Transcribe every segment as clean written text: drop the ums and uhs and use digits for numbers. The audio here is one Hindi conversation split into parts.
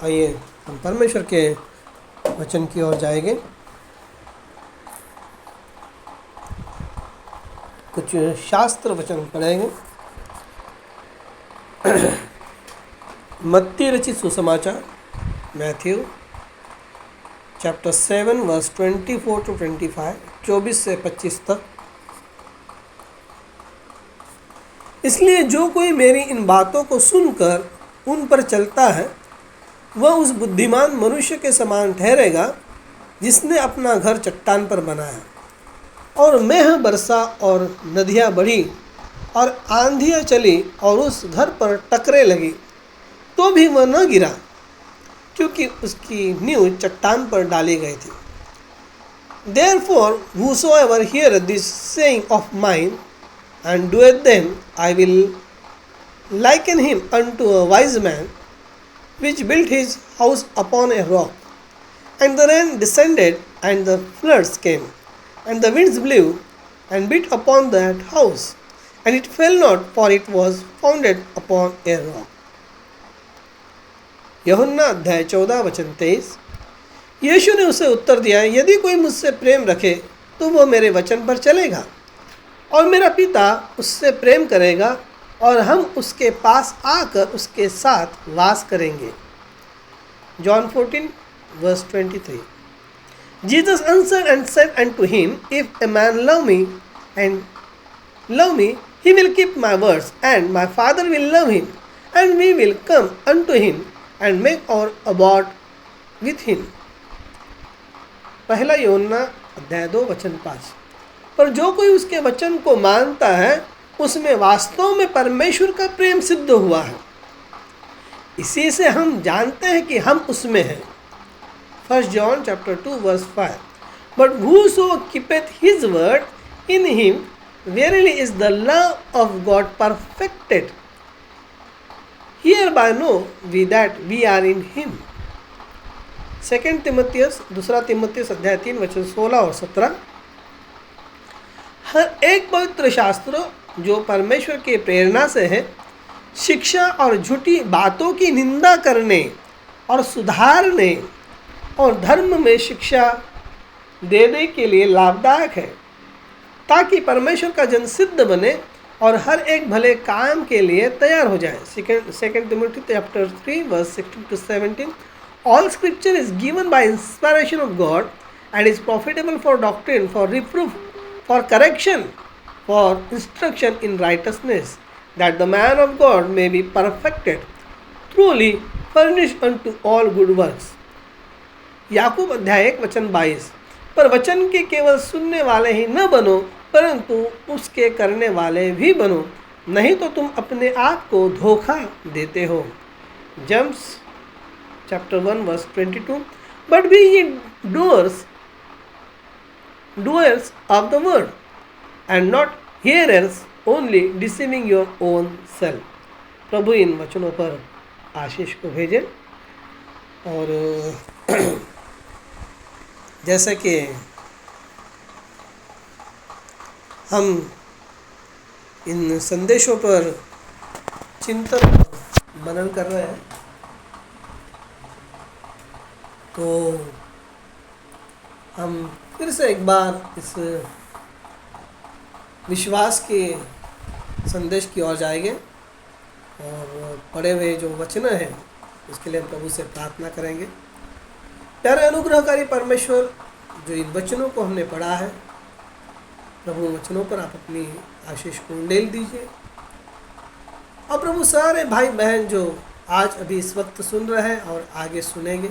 आइए हम परमेश्वर के वचन की ओर जाएंगे। कुछ शास्त्र वचन पढ़ेंगे। मत्ती रचित सुसमाचार मैथ्यू चैप्टर 7 वर्स 24 to 25, 24 से 25 तक। इसलिए जो कोई मेरी इन बातों को सुनकर उन पर चलता है वह उस बुद्धिमान मनुष्य के समान ठहरेगा जिसने अपना घर चट्टान पर बनाया, और मेह बरसा और नदियाँ बढ़ी और आंधियाँ चली और उस घर पर टकरे लगी, तो भी वह न गिरा, क्योंकि उसकी नींव चट्टान पर डाली गई थी। Therefore, whosoever heareth this saying of mine and doeth them, I will liken him unto a wise man which built his house upon a rock. And the rain descended, and the floods came, and the winds blew and beat upon that house, and it fell not, for it was founded upon a rock. यूहन्ना अध्याय 14 वचन 23। यीशु ने उसे उत्तर दिया, यदि कोई मुझसे प्रेम रखे तो वह मेरे वचन पर चलेगा, और मेरा पिता उससे प्रेम करेगा, और हम उसके पास आकर उसके साथ वास करेंगे। John 14 verse 23। Jesus answered and said unto him, If a man love me, he will keep my words, and my Father will love him, and we will come unto him and make our abode with him। पहला यूहन्ना अध्याय 2 वचन 5। पर जो कोई उसके वचन को मानता है उसमें वास्तव में परमेश्वर का प्रेम सिद्ध हुआ है। इसी से हम जानते हैं कि हम उसमें हैं। 1 John chapter 2 verse 5। But whoso keepeth his word, in him verily is the love of God perfected। Hereby know we that we are in him। 2 तिमुथियुस अध्याय 3 वचन 16 और 17। हर एक पवित्र शास्त्र जो परमेश्वर की प्रेरणा से है, शिक्षा और झूठी बातों की निंदा करने और सुधारने और धर्म में शिक्षा देने के लिए लाभदायक है, ताकि परमेश्वर का जन सिद्ध बने और हर एक भले काम के लिए तैयार हो जाए। 2 Timothy chapter 3 verse 16 to 17। All scripture is given by inspiration of God and is profitable for doctrine, for reproof, for correction, for instruction in righteousness, that the man of God may be perfected, truly furnished unto all good works। याकूब अध्याय 1 वचन 22। पर वचन के केवल सुनने वाले ही न बनो, परंतु उसके करने वाले भी बनो, नहीं तो तुम अपने आप को धोखा देते हो। James chapter 1 verse 22। But be ye doers of the word and not hearers only, deceiving your own self। प्रभु इन वचनों पर आशीष को भेजे। और जैसे कि हम इन संदेशों पर चिंतन मनन कर रहे हैं, तो हम फिर से एक बार इस विश्वास के संदेश की ओर जाएंगे, और पढ़े हुए जो वचन हैं उसके लिए हम प्रभु से प्रार्थना करेंगे। प्यारे अनुग्रहकारी परमेश्वर, जो इन वचनों को हमने पढ़ा है, प्रभु वचनों पर आप अपनी आशीष को उंडेल दीजिए। और प्रभु सारे भाई बहन जो आज अभी इस वक्त सुन रहे हैं और आगे सुनेंगे,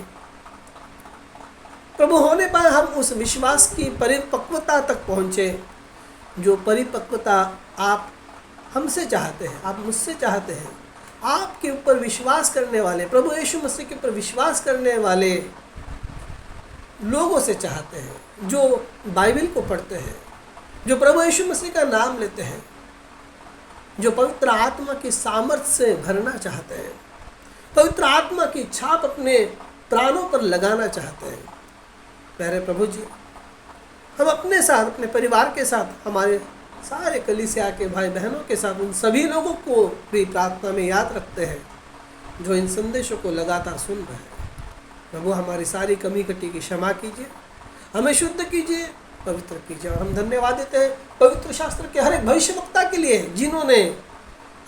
प्रभु होने पर हम उस विश्वास की परिपक्वता तक पहुँचे, जो परिपक्वता आप हमसे चाहते हैं, आप मुझसे चाहते हैं। आपके ऊपर विश्वास करने वाले, प्रभु यीशु मसीह के ऊपर विश्वास करने वाले लोगों से चाहते हैं, जो बाइबल को पढ़ते हैं, जो प्रभु यीशु मसीह का नाम लेते हैं, जो पवित्र आत्मा की सामर्थ्य से भरना चाहते हैं, पवित्र आत्मा की छाप अपने प्राणों पर लगाना चाहते हैं। प्यारे प्रभु जी, हम अपने साथ, अपने परिवार के साथ, हमारे सारे कलीसिया के भाई बहनों के साथ उन सभी लोगों को भी प्रार्थना में याद रखते हैं जो इन संदेशों को लगातार सुन रहे हैं। प्रभु हमारी सारी कमी कटी की क्षमा कीजिए, हमें शुद्ध कीजिए, पवित्र कीजिए। और हम धन्यवाद देते हैं पवित्र शास्त्र के हर एक भविष्यवक्ता के लिए जिन्होंने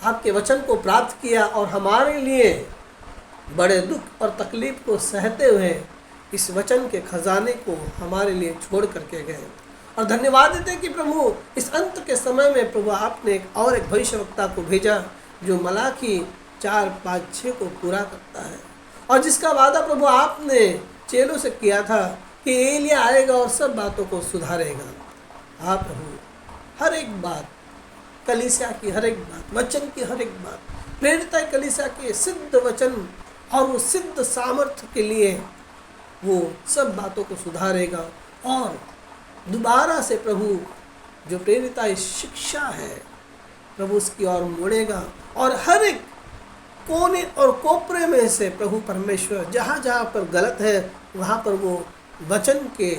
आपके वचन को प्राप्त किया और हमारे लिए बड़े दुख और तकलीफ को सहते हुए इस वचन के खजाने को हमारे लिए छोड़ करके गए। और धन्यवाद देते हैं कि प्रभु इस अंत के समय में प्रभु आपने एक भविष्यवक्ता को भेजा जो मलाकी 4:5-6 को पूरा करता है, और जिसका वादा प्रभु आपने चेलों से किया था कि एलिया आएगा और सब बातों को सुधारेगा। हाँ प्रभु, हर एक बात, कलीसिया की हर एक बात, वचन की हर एक बात, प्रेरित कलीसिया के सिद्ध वचन और वो सिद्ध सामर्थ्य के लिए वो सब बातों को सुधारेगा और दोबारा से प्रभु जो प्रेरिता शिक्षा है प्रभु उसकी ओर मुड़ेगा। और हर एक कोने और कोपरे में से प्रभु परमेश्वर जहाँ जहाँ पर गलत है वहाँ पर वो वचन के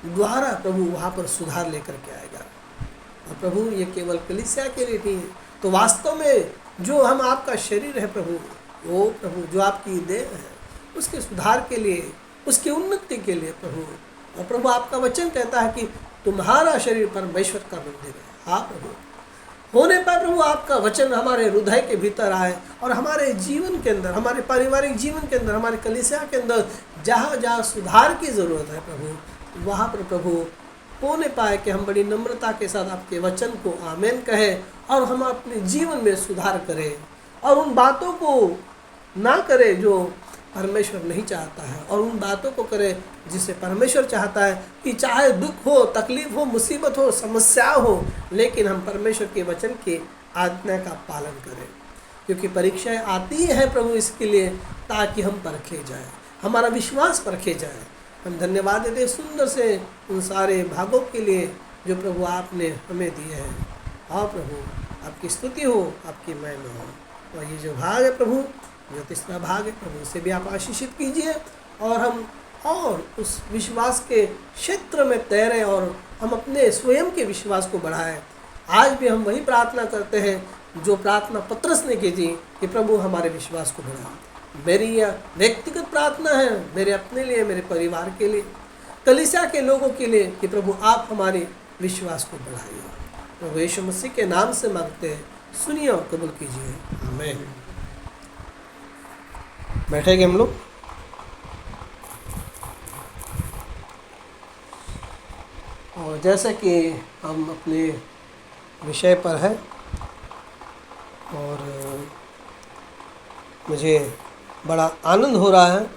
द्वारा प्रभु वहाँ पर सुधार लेकर के आएगा। और प्रभु ये केवल कलीसिया के लिए नहीं है, तो वास्तव में जो हम आपका शरीर है प्रभु, वो प्रभु जो आपकी देह है उसके सुधार के लिए, उसकी उन्नति के लिए प्रभु। और प्रभु आपका वचन कहता है कि तुम्हारा शरीर परमेश्वर का मंदिर है। हाँ प्रभु, होने पर प्रभु आपका वचन हमारे हृदय के भीतर आए और हमारे जीवन के अंदर, हमारे पारिवारिक जीवन के अंदर, हमारे कलीसिया के अंदर जहाँ जहाँ सुधार की ज़रूरत है प्रभु, वहाँ पर प्रभु होने पाए कि हम बड़ी नम्रता के साथ आपके वचन को आमीन कहें और हम अपने जीवन में सुधार करें और उन बातों को ना करें जो परमेश्वर नहीं चाहता है, और उन बातों को करें जिसे परमेश्वर चाहता है कि चाहे दुख हो, तकलीफ हो, मुसीबत हो, समस्या हो, लेकिन हम परमेश्वर के वचन की आज्ञा का पालन करें। क्योंकि परीक्षाएं आती है प्रभु इसके लिए ताकि हम परखे जाएं, हमारा विश्वास परखे जाए। हम धन्यवाद देते सुंदर से उन सारे भागों के लिए जो प्रभु आपने हमें दिए हैं। हाँ प्रभु, आपकी स्तुति हो, आपकी महिमा हो। और ये जो भाग है प्रभु, जो तीसरा भाग है प्रभु, उसे भी आप आशीषित कीजिए और हम और उस विश्वास के क्षेत्र में तैरें और हम अपने स्वयं के विश्वास को बढ़ाएं। आज भी हम वही प्रार्थना करते हैं जो प्रार्थना पत्रस ने की थी कि प्रभु हमारे विश्वास को बढ़ाओ। मेरी यह व्यक्तिगत प्रार्थना है, मेरे अपने लिए, मेरे परिवार के लिए, कलीसिया के लोगों के लिए, कि प्रभु आप हमारे विश्वास को बढ़ाइए। प्रभु यीशु मसीह के नाम से मांगते हैं, सुनिए और कबूल कीजिए। आमीन। बैठेंगे हम लोग। और जैसे कि हम अपने विषय पर हैं और मुझे बड़ा आनंद हो रहा है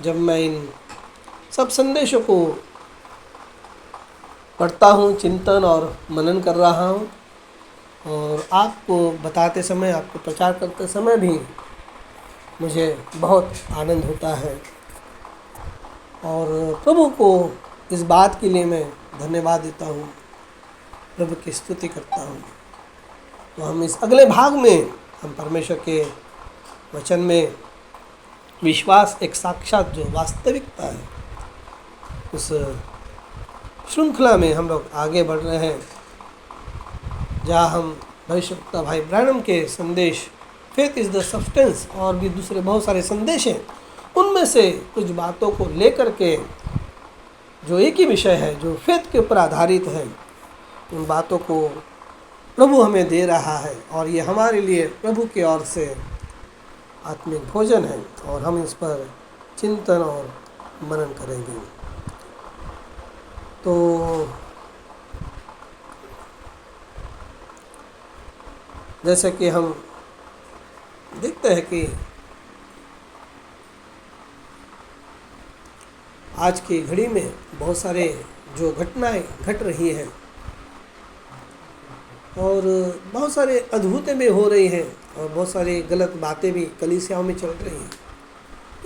जब मैं इन सब संदेशों को पढ़ता हूँ, चिंतन और मनन कर रहा हूँ, और आपको बताते समय, आपको प्रचार करते समय भी मुझे बहुत आनंद होता है। और प्रभु को इस बात के लिए मैं धन्यवाद देता हूँ, प्रभु की स्तुति करता हूँ। तो हम इस अगले भाग में हम परमेश्वर के वचन में विश्वास एक साक्षात जो वास्तविकता है, उस श्रृंखला में हम लोग आगे बढ़ रहे हैं, जहाँ हम भविष्यवक्ता भाई ब्रैनम के संदेश फेथ इज़ द सब्सटेंस और भी दूसरे बहुत सारे संदेश हैं, उनमें से कुछ बातों को लेकर के जो एक ही विषय है जो फेथ के ऊपर आधारित है, उन बातों को प्रभु हमें दे रहा है और ये हमारे लिए प्रभु की ओर से आत्मिक भोजन है और हम इस पर चिंतन और मनन करेंगे। तो जैसे कि हम देखते हैं कि आज की घड़ी में बहुत सारे जो घटनाएं घट रही हैं और बहुत सारे अद्भुतें भी हो रही हैं और बहुत सारी गलत बातें भी कलीसियाओं में चल रही हैं।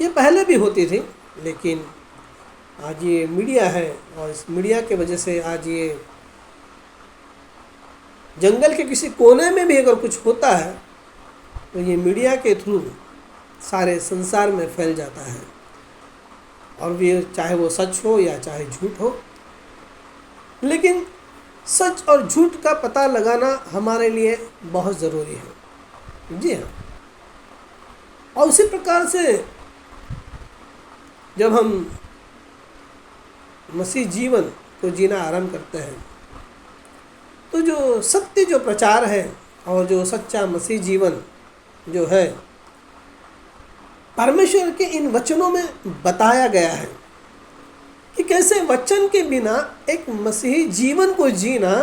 ये पहले भी होती थी, लेकिन आज ये मीडिया है और इस मीडिया के वजह से आज ये जंगल के किसी कोने में भी अगर कुछ होता है तो ये मीडिया के थ्रू सारे संसार में फैल जाता है, और भी चाहे वो सच हो या चाहे झूठ हो। लेकिन सच और झूठ का पता लगाना हमारे लिए बहुत ज़रूरी है। जी हाँ, और उसी प्रकार से जब हम मसीह जीवन को जीना आरंभ करते हैं तो जो सत्य जो प्रचार है और जो सच्चा मसीह जीवन जो है परमेश्वर के इन वचनों में बताया गया है कि कैसे वचन के बिना एक मसीही जीवन को जीना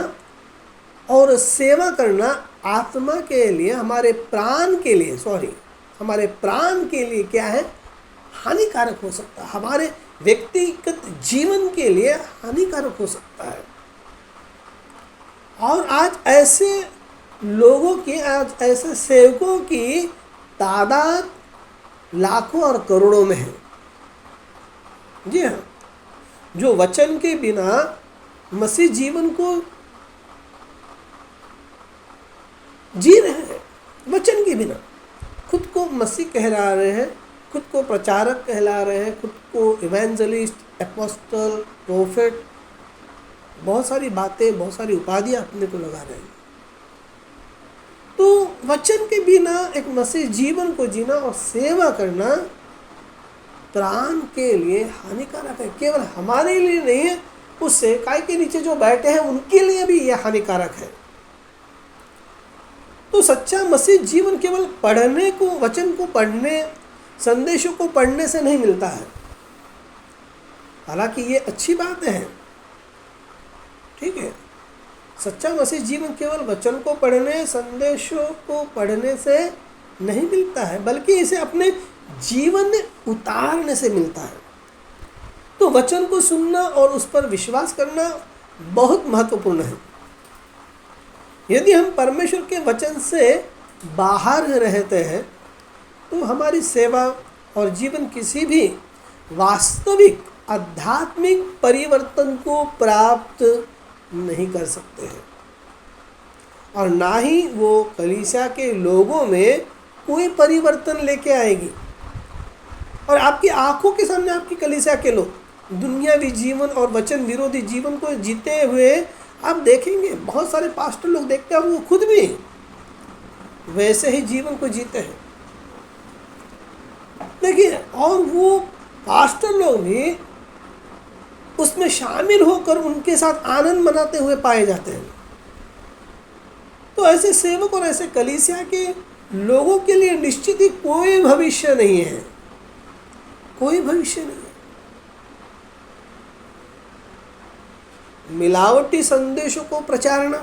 और सेवा करना आत्मा के लिए हमारे प्राण के लिए क्या है, हानिकारक हो सकता है, हमारे व्यक्तिगत जीवन के लिए हानिकारक हो सकता है। और आज ऐसे लोगों की, आज ऐसे सेवकों की तादाद लाखों और करोड़ों में है। जी हाँ, जो वचन के बिना मसीह जीवन को जी रहे हैं, वचन के बिना खुद को मसीह कहला रहे हैं, खुद को प्रचारक कहला रहे हैं, खुद को इवेंजलिस्ट, एपोस्टल, प्रोफेट, बहुत सारी बातें, बहुत सारी उपाधियां अपने को लगा रहे हैं। तो वचन के बिना एक मसीह जीवन को जीना और सेवा करना प्राण के लिए हानिकारक है। केवल हमारे लिए नहीं है, उस सेवकाई के नीचे जो बैठे हैं उनके लिए भी यह हानिकारक है। तो सच्चा मसीह जीवन केवल पढ़ने को, वचन को पढ़ने, संदेशों को पढ़ने से नहीं मिलता है। हालांकि ये अच्छी बात है, ठीक है। सच्चा मसीह जीवन केवल वचन को पढ़ने, संदेशों को पढ़ने से नहीं मिलता है, बल्कि इसे अपने जीवन में उतारने से मिलता है। तो वचन को सुनना और उस पर विश्वास करना बहुत महत्वपूर्ण है। यदि हम परमेश्वर के वचन से बाहर रहते हैं तो हमारी सेवा और जीवन किसी भी वास्तविक आध्यात्मिक परिवर्तन को प्राप्त नहीं कर सकते हैं, और ना ही वो कलीसिया के लोगों में कोई परिवर्तन लेके आएगी। और आपकी आंखों के सामने आपकी कलीसिया के लोग दुनियावी जीवन और वचन विरोधी जीवन को जीते हुए आप देखेंगे। बहुत सारे पास्टर लोग देखते हैं, वो खुद भी वैसे ही जीवन को जीते हैं। देखिए, और वो पास्टर लोग भी उसमें शामिल होकर उनके साथ आनंद मनाते हुए पाए जाते हैं। तो ऐसे सेवक और ऐसे कलीसिया के लोगों के लिए निश्चित ही कोई भविष्य नहीं है, कोई भविष्य नहीं है। मिलावटी संदेशों को प्रचारना,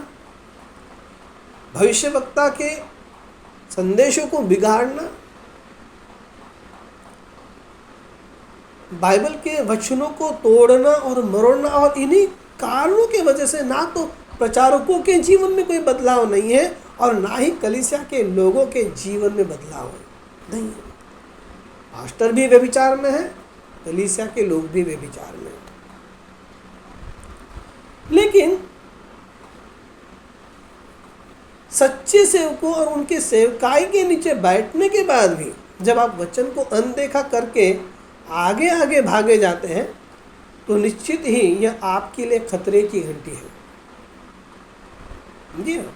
भविष्यवक्ता के संदेशों को बिगाड़ना, बाइबल के वचनों को तोड़ना और मरोड़ना, और इन्हीं कारणों की वजह से ना तो प्रचारकों के जीवन में कोई बदलाव नहीं है और ना ही कलीसिया के लोगों के जीवन में बदलाव नहीं है। पास्टर भी व्यभिचार में है, कलीसिया के लोग भी व्यभिचार में है। लेकिन सच्चे सेवकों और उनके सेवकाई के नीचे बैठने के बाद भी जब आप वचन को अनदेखा करके आगे आगे भागे जाते हैं तो निश्चित ही यह आपके लिए खतरे की घंटी है। जी हाँ,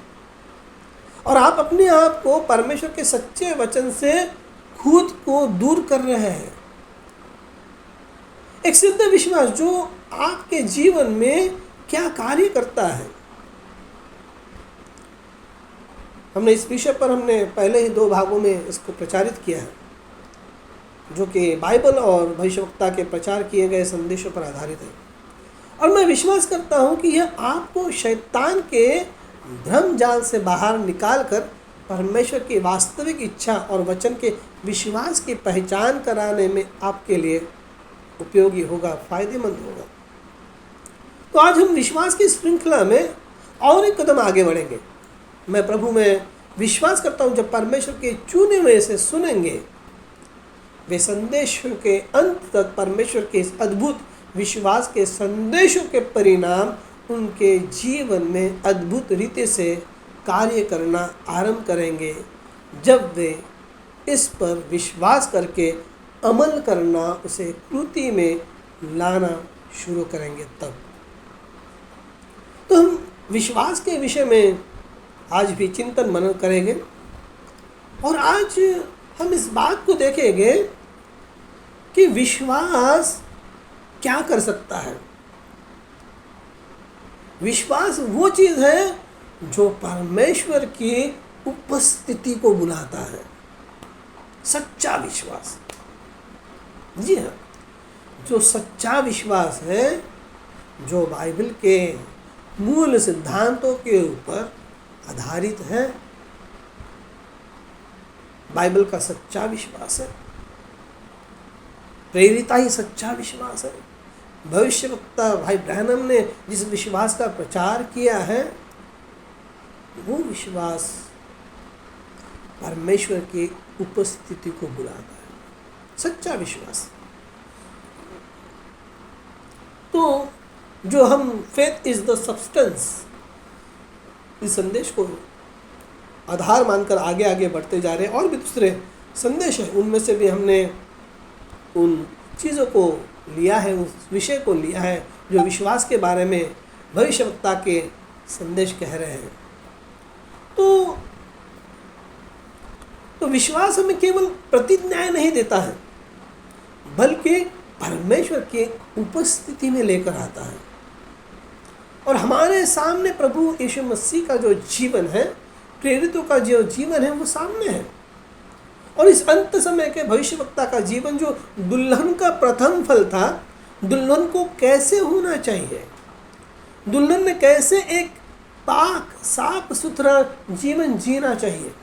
और आप अपने आप को परमेश्वर के सच्चे वचन से खुद को दूर कर रहे हैं। एक सिद्ध विश्वास जो आपके जीवन में क्या कार्य करता है। हमने इस विषय पर पहले ही 2 भागों में इसको प्रचारित किया है, जो कि बाइबल और भविष्यवक्ता के प्रचार किए गए संदेशों पर आधारित है। और मैं विश्वास करता हूं कि यह आपको शैतान के भ्रम जाल से बाहर निकालकर परमेश्वर की वास्तविक इच्छा और वचन के विश्वास की पहचान कराने में आपके लिए उपयोगी होगा, फायदेमंद होगा। तो आज हम विश्वास की श्रृंखला में और एक कदम आगे बढ़ेंगे। मैं प्रभु में विश्वास करता हूं, जब परमेश्वर के चुने हुए से सुनेंगे, वे संदेशों के अंत तक परमेश्वर के इस अद्भुत विश्वास के संदेशों के परिणाम उनके जीवन में अद्भुत रीति से कार्य करना आरंभ करेंगे, जब वे इस पर विश्वास करके अमल करना, उसे कृति में लाना शुरू करेंगे। तब तो हम विश्वास के विषय में आज भी चिंतन मनन करेंगे। और आज हम इस बात को देखेंगे कि विश्वास क्या कर सकता है। विश्वास वो चीज है जो परमेश्वर की उपस्थिति को बुलाता है, सच्चा विश्वास। जी हाँ, जो सच्चा विश्वास है, जो बाइबल के मूल सिद्धांतों के ऊपर आधारित है, बाइबल का सच्चा विश्वास है, प्रेरिता ही सच्चा विश्वास है। भविष्यवक्ता भाई ब्रैनम ने जिस विश्वास का प्रचार किया है, वो विश्वास परमेश्वर की उपस्थिति को बुलाता है, सच्चा विश्वास। तो जो हम फेथ इज द सब्सटेंस, इस संदेश को आधार मानकर आगे आगे बढ़ते जा रहे हैं। और भी दूसरे संदेश हैं, उनमें से भी हमने उन चीज़ों को लिया है, उस विषय को लिया है जो विश्वास के बारे में भविष्यवक्ता के संदेश कह रहे हैं। तो विश्वास हमें केवल प्रतिज्ञाएं नहीं देता है, बल्कि परमेश्वर की उपस्थिति में लेकर आता है। और हमारे सामने प्रभु यीशु मसीह का जो जीवन है, प्रेरितों का जो जीवन है, वो सामने है। और इस अंत समय के भविष्यवक्ता का जीवन जो दुल्हन का प्रथम फल था, दुल्हन को कैसे होना चाहिए, दुल्हन ने कैसे एक पाक साफ सुथरा जीवन जीना चाहिए,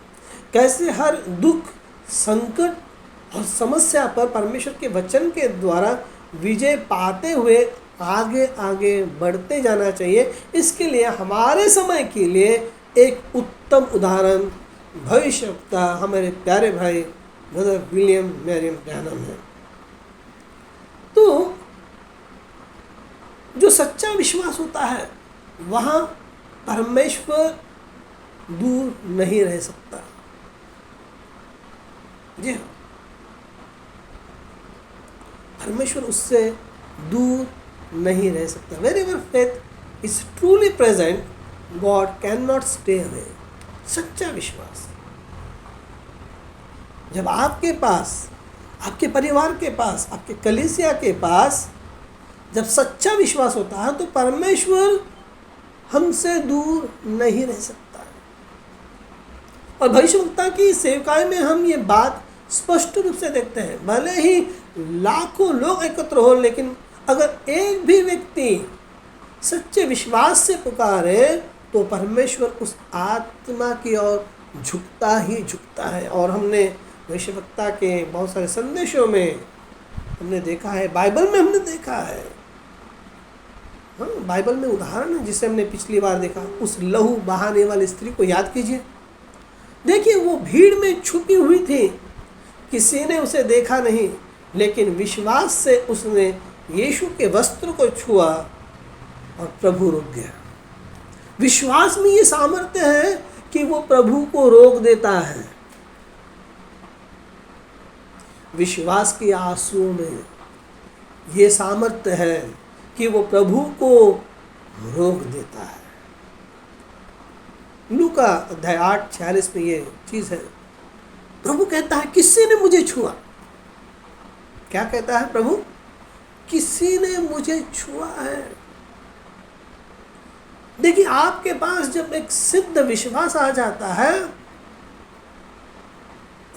कैसे हर दुख, संकट और समस्या पर परमेश्वर के वचन के द्वारा विजय पाते हुए आगे आगे बढ़ते जाना चाहिए, इसके लिए हमारे समय के लिए एक उत्तम उदाहरण भविष्यवक्ता हमारे प्यारे भाई ब्रदर विलियम मैरियम ब्रैनम है। तो जो सच्चा विश्वास होता है, वहाँ परमेश्वर दूर नहीं रह सकता। जी हाँ, परमेश्वर उससे दूर नहीं रह सकता। Wherever faith is truly present, God cannot stay away. सच्चा विश्वास। जब आपके पास, आपके परिवार के पास, आपके कलीसिया के पास जब सच्चा विश्वास होता है, तो परमेश्वर हमसे दूर नहीं रह सकता। और भविष्यवक्ता की सेवकाई में हम ये बात स्पष्ट रूप से देखते हैं। भले ही लाखों लोग एकत्र हो, लेकिन अगर एक भी व्यक्ति सच्चे विश्वास से पुकारे, तो परमेश्वर उस आत्मा की ओर झुकता ही झुकता है। और हमने भविष्यवक्ता के बहुत सारे संदेशों में हमने देखा है, बाइबल में हमने देखा है। हाँ, बाइबल में उदाहरण है जिसे हमने पिछली बार देखा। उस लहू बहाने वाली स्त्री को याद कीजिए। देखिए, वो भीड़ में छुपी हुई थी, किसी ने उसे देखा नहीं, लेकिन विश्वास से उसने यीशु के वस्त्र को छुआ और प्रभु रुक गया। विश्वास में ये सामर्थ्य है कि वो प्रभु को रोक देता है। विश्वास के आंसुओं में ये सामर्थ्य है कि वो प्रभु को रोक देता है। लूका अध्याय 8:46 में ये चीज़ है। प्रभु कहता है, किसी ने मुझे छुआ। क्या कहता है प्रभु? किसी ने मुझे छुआ है। देखिए, आपके पास जब एक सिद्ध विश्वास आ जाता है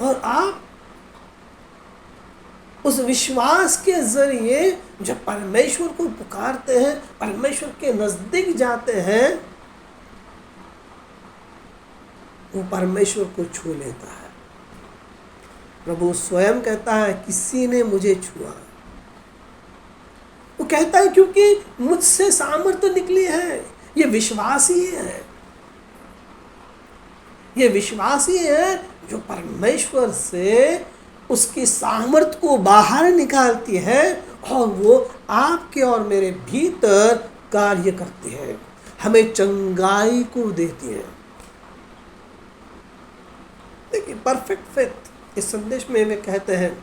और आप उस विश्वास के जरिए जब परमेश्वर को पुकारते हैं, परमेश्वर के नजदीक जाते हैं, वो परमेश्वर को छू लेता है। प्रभु स्वयं कहता है, किसी ने मुझे छुआ। वो कहता है क्योंकि मुझसे सामर्थ्य निकली है। ये विश्वास ही है, ये विश्वास ही है जो परमेश्वर से उसकी सामर्थ्य को बाहर निकालती है और वो आपके और मेरे भीतर कार्य करती है, हमें चंगाई को देती है। देखिए, परफेक्ट फेथ, इस संदेश में वे कहते हैं,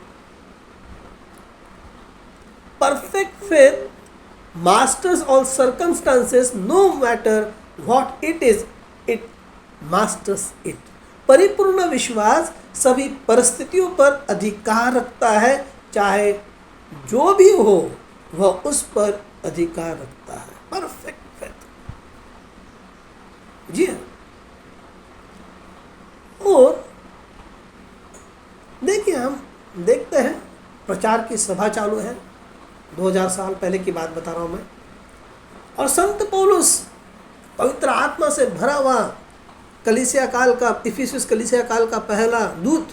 perfect faith masters all circumstances, no matter what it is, it masters it. परिपूर्ण विश्वास सभी परिस्थितियों पर अधिकार रखता है, चाहे जो भी हो वह उस पर अधिकार रखता है। Perfect faith. जी हाँ। और देखिए, हम देखते हैं प्रचार की सभा चालू है, 2000 साल पहले की बात बता रहा हूँ मैं, और संत पौलुस पवित्र आत्मा से भरा हुआ कलीसिया काल का, इफिसुस कलीसिया काल का पहला दूत,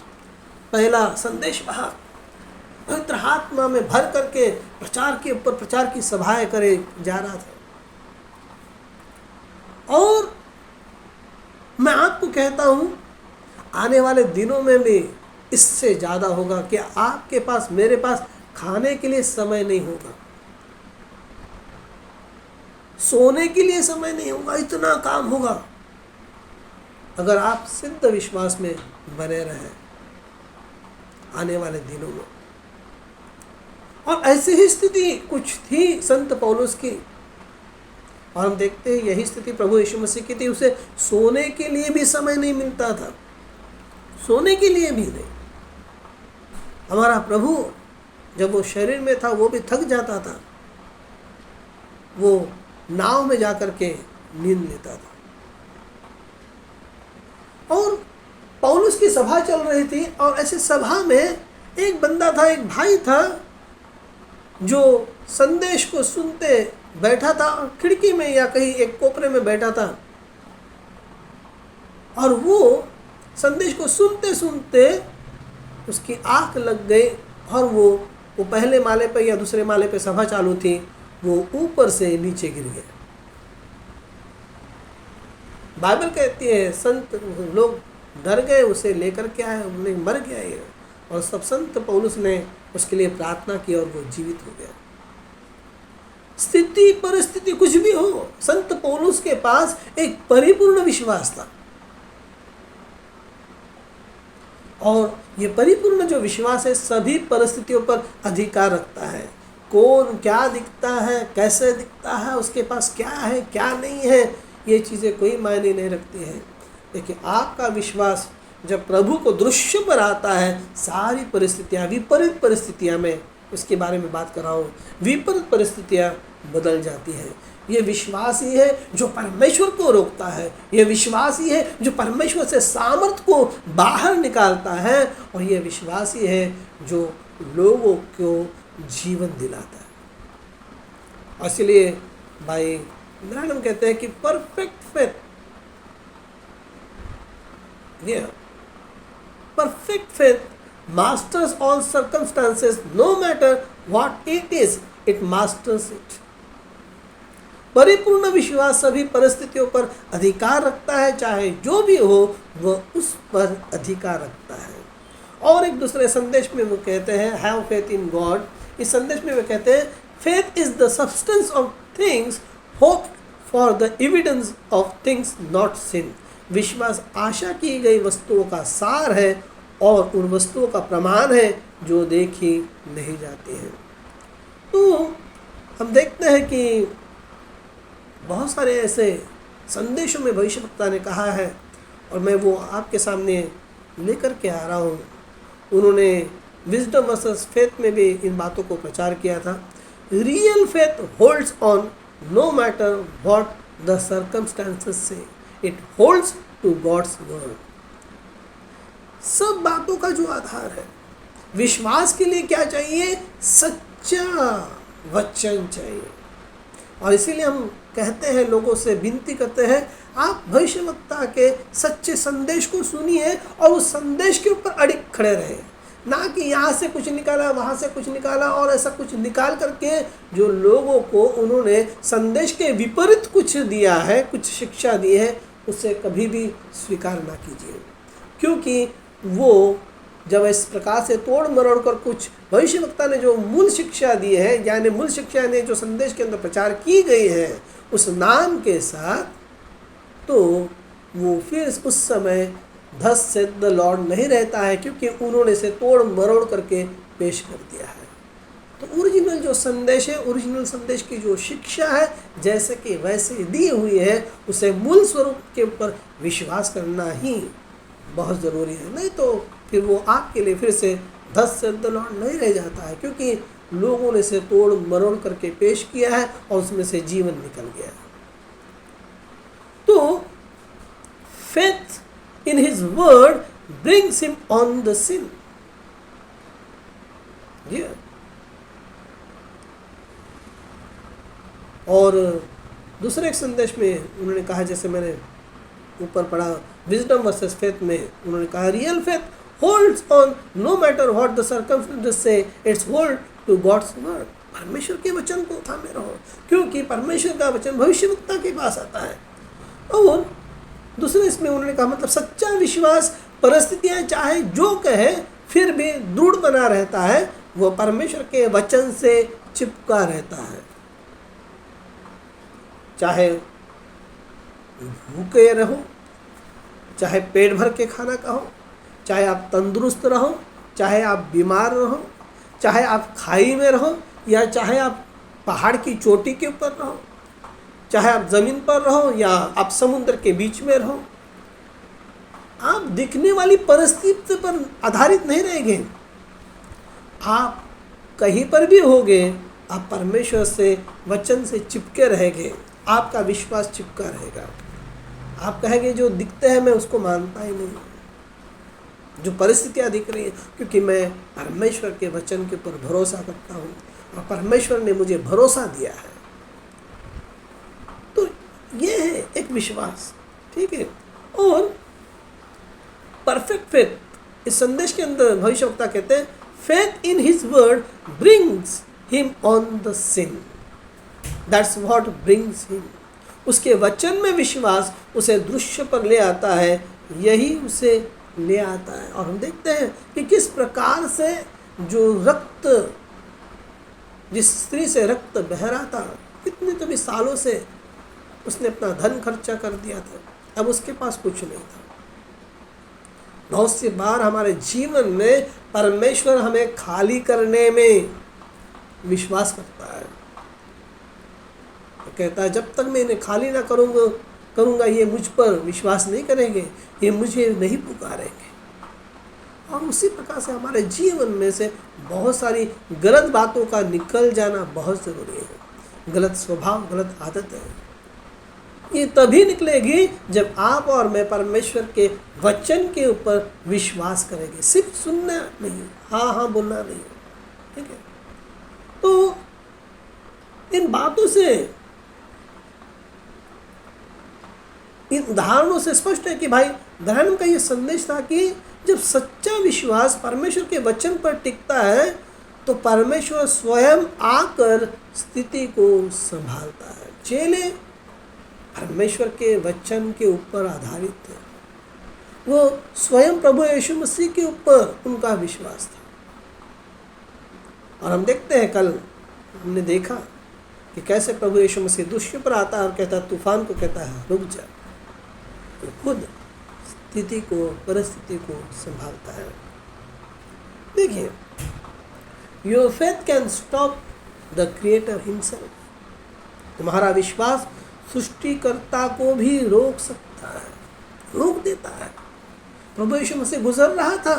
पहला संदेश वाहक, पवित्र आत्मा में भर करके प्रचार के ऊपर प्रचार की सभाएं करे जा रहा था। और मैं आपको कहता हूं, आने वाले दिनों में भी इससे ज़्यादा होगा कि आपके पास, मेरे पास खाने के लिए समय नहीं होगा, सोने के लिए समय नहीं होगा, इतना काम होगा अगर आप सिद्ध विश्वास में बने रहें आने वाले दिनों में। और ऐसी ही स्थिति कुछ थी संत पौलुस की, और हम देखते हैं यही स्थिति प्रभु यीशु मसीह की थी। उसे सोने के लिए भी समय नहीं मिलता था, सोने के लिए भी नहीं। हमारा प्रभु जब वो शरीर में था वो भी थक जाता था, वो नाव में जाकर के नींद लेता था। और पौलुस की सभा चल रही थी, और ऐसे सभा में एक बंदा था, एक भाई था, जो संदेश को सुनते बैठा था, खिड़की में या कहीं एक कोपरे में बैठा था, और वो संदेश को सुनते सुनते उसकी आंख लग गई, और वो पहले माले पे या दूसरे माले पे सभा चालू थी, वो ऊपर से नीचे गिर गया। बाइबल कहती है संत लोग डर गए, उसे लेकर के आए, उन्हें मर गया ये, और सब संत पौलुस ने उसके लिए प्रार्थना की और वो जीवित हो गया। स्थिति परिस्थिति कुछ भी हो, संत पौलुस के पास एक परिपूर्ण विश्वास था, और ये परिपूर्ण जो विश्वास है सभी परिस्थितियों पर अधिकार रखता है। कौन क्या दिखता है, कैसे दिखता है, उसके पास क्या है क्या नहीं है, ये चीज़ें कोई मायने नहीं रखती हैं। लेकिन आपका विश्वास जब प्रभु को दृश्य पर आता है, सारी परिस्थितियाँ, विपरीत परिस्थितियाँ, में उसके बारे में बात कर रहा हूँ, विपरीत परिस्थितियाँ बदल जाती हैं। ये विश्वास ही है जो परमेश्वर को रोकता है, ये विश्वास ही है जो परमेश्वर से सामर्थ को बाहर निकालता है, और ये विश्वास ही है जो लोगों को जीवन दिलाता है। इसलिए भाई ब्रैनम कहते हैं कि perfect faith, perfect faith masters all circumstances, no matter what it is, it masters it. परिपूर्ण विश्वास सभी परिस्थितियों पर अधिकार रखता है, चाहे जो भी हो वह उस पर अधिकार रखता है। और एक दूसरे संदेश में वो कहते हैं हैव फेथ इन गॉड। इस संदेश में वो कहते हैं faith is the substance of things, hope for the evidence of things not seen. विश्वास आशा की गई वस्तुओं का सार है और उन वस्तुओं का प्रमाण है जो देखी नहीं जाती हैं। तो हम देखते हैं कि बहुत सारे ऐसे संदेशों में भविष्यवक्ता ने कहा है, और मैं वो आपके सामने लेकर के आ रहा हूँ। उन्होंने विजडम वर्सेस फेथ में भी इन बातों को प्रचार किया था। Real faith holds on no matter what the circumstances से, it holds to God's word. सब बातों का जो आधार है, विश्वास के लिए क्या चाहिए? सच्चा वचन चाहिए। और इसीलिए हम कहते हैं, लोगों से विनती करते हैं, आप भविष्यवक्ता के सच्चे संदेश को सुनिए और उस संदेश के ऊपर अड़िग खड़े रहे, ना कि यहाँ से कुछ निकाला वहाँ से कुछ निकाला और ऐसा कुछ निकाल करके जो लोगों को उन्होंने संदेश के विपरीत कुछ दिया है, कुछ शिक्षा दी है, उसे कभी भी स्वीकार ना कीजिए। क्योंकि वो जब इस प्रकार से तोड़ मरोड़ कर कुछ भविष्यवक्ता ने जो मूल शिक्षा दी है, यानी मूल शिक्षा ने जो संदेश के अंदर प्रचार की गई है उस नाम के साथ, तो वो फिर उस समय thus said the Lord नहीं रहता है, क्योंकि उन्होंने इसे तोड़ मरोड़ करके पेश कर दिया है। तो ओरिजिनल जो संदेश है, ओरिजिनल संदेश की जो शिक्षा है, जैसे कि वैसे दी हुई है, उसे मूल स्वरूप के ऊपर विश्वास करना ही बहुत ज़रूरी है। नहीं तो फिर वो आपके लिए फिर से धस से लौट नहीं रह जाता है, क्योंकि लोगों ने इसे तोड़ मरोड़ करके पेश किया है और उसमें से जीवन निकल गया है। तो faith in his word brings him on the sin. और दूसरे एक संदेश में उन्होंने कहा, जैसे मैंने ऊपर पढ़ा विजडम वर्सेस फेथ में, उन्होंने कहा real faith holds on no matter what the circumstances say, its hold to God's word। परमेश्वर के वचन को थामे रहो, क्योंकि परमेश्वर का वचन भविष्यवक्ता के पास आता है। और दूसरे इसमें उन्होंने कहा मतलब सच्चा विश्वास परिस्थितियां चाहे जो कहे फिर भी दृढ़ बना रहता है, वो परमेश्वर के वचन से चिपका रहता है। चाहे भूखे रहो, चाहे पेट भर के खाना खाओ, चाहे आप तंदुरुस्त रहो, चाहे आप बीमार रहो, चाहे आप खाई में रहो, या चाहे आप पहाड़ की चोटी के ऊपर रहो, चाहे आप ज़मीन पर रहो या आप समुद्र के बीच में रहो, आप दिखने वाली परिस्थिति पर आधारित नहीं रहेंगे। आप कहीं पर भी होगे, आप परमेश्वर से वचन से चिपके रहेंगे, आपका विश्वास चिपका रहेगा। आप कहेंगे जो दिखते हैं मैं उसको मानता ही नहीं, जो परिस्थितियाँ दिख रही हैं, क्योंकि मैं परमेश्वर के वचन के ऊपर भरोसा करता हूँ और परमेश्वर ने मुझे भरोसा दिया है। तो ये है एक विश्वास, ठीक है। और परफेक्ट फेथ, इस संदेश के अंदर भविष्यवक्ता कहते हैं faith in his word brings him on the sin, that's what brings him. उसके वचन में विश्वास उसे दृश्य पर ले आता है, यही उसे ले आता है। और हम देखते हैं कि किस प्रकार से जो रक्त, जिस स्त्री से रक्त बह रहा था, कितने तो भी सालों से उसने अपना धन खर्चा कर दिया था, अब उसके पास कुछ नहीं था। बहुत सी बार हमारे जीवन में परमेश्वर हमें खाली करने में विश्वास करता है, तो कहता है जब तक मैं इन्हें खाली ना करूँगा ये मुझ पर विश्वास नहीं करेंगे, ये मुझे नहीं पुकारेंगे। और उसी प्रकार से हमारे जीवन में से बहुत सारी गलत बातों का निकल जाना बहुत ज़रूरी है। गलत स्वभाव, गलत आदत है, ये तभी निकलेगी जब आप और मैं परमेश्वर के वचन के ऊपर विश्वास करेंगे, सिर्फ सुनना नहीं, हाँ हाँ बोलना नहीं, ठीक है। तो इन बातों से, इन उदाहरणों से स्पष्ट है कि भाई धर्म का ये संदेश था कि जब सच्चा विश्वास परमेश्वर के वचन पर टिकता है तो परमेश्वर स्वयं आकर स्थिति को संभालता है। चेले परमेश्वर के वचन के ऊपर आधारित थे, वो स्वयं प्रभु यीशु मसीह के ऊपर उनका विश्वास था। और हम देखते हैं, कल हमने देखा कि कैसे प्रभु यीशु मसीह दृश्य पर आता है और कहता है, तूफान को कहता है रुक जा, तो खुद स्थिति को, परिस्थिति को संभालता है। देखिए, your faith can stop the creator himself. तुम्हारा विश्वास सृष्टिकर्ता को भी रोक सकता है, रोक देता है। प्रभु यीशु मसीह गुजर रहा था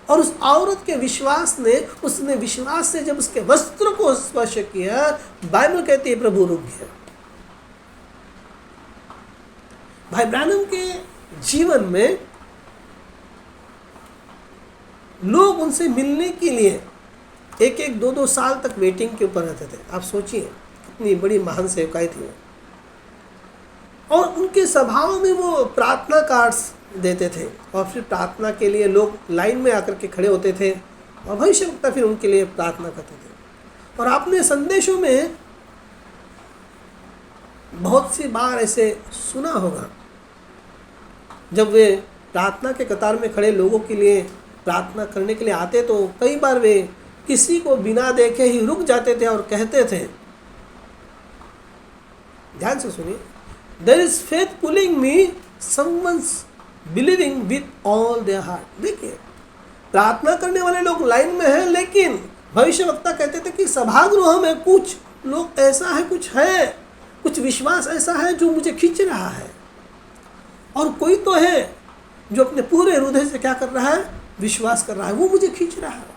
और उस औरत के विश्वास ने, उसने विश्वास से जब उसके वस्त्र को स्पर्श किया, बाइबल कहती है प्रभु रुक गया। भाई ब्रानम के जीवन में लोग उनसे मिलने के लिए एक एक दो दो साल तक वेटिंग के ऊपर रहते थे। आप सोचिए कितनी बड़ी महान सेवकाई थी वो। और उनके सभाओं में वो प्रार्थना कार्ड्स देते थे और फिर प्रार्थना के लिए लोग लाइन में आकर के खड़े होते थे और भविष्यवक्ता फिर उनके लिए प्रार्थना करते थे। और आपने संदेशों में बहुत सी बार ऐसे सुना होगा, जब वे प्रार्थना के कतार में खड़े लोगों के लिए प्रार्थना करने के लिए आते तो कई बार वे किसी को बिना देखे ही रुक जाते थे और कहते थे, ध्यान से सुनिए, there is faith pulling me, someone's believing with all their heart. देखिए, प्रार्थना करने वाले लोग लाइन में हैं, लेकिन भविष्यवक्ता कहते थे कि सभागृह में कुछ लोग ऐसा है, कुछ है, कुछ विश्वास ऐसा है जो मुझे खींच रहा है, और कोई तो है जो अपने पूरे हृदय से क्या कर रहा है, विश्वास कर रहा है, वो मुझे खींच रहा है।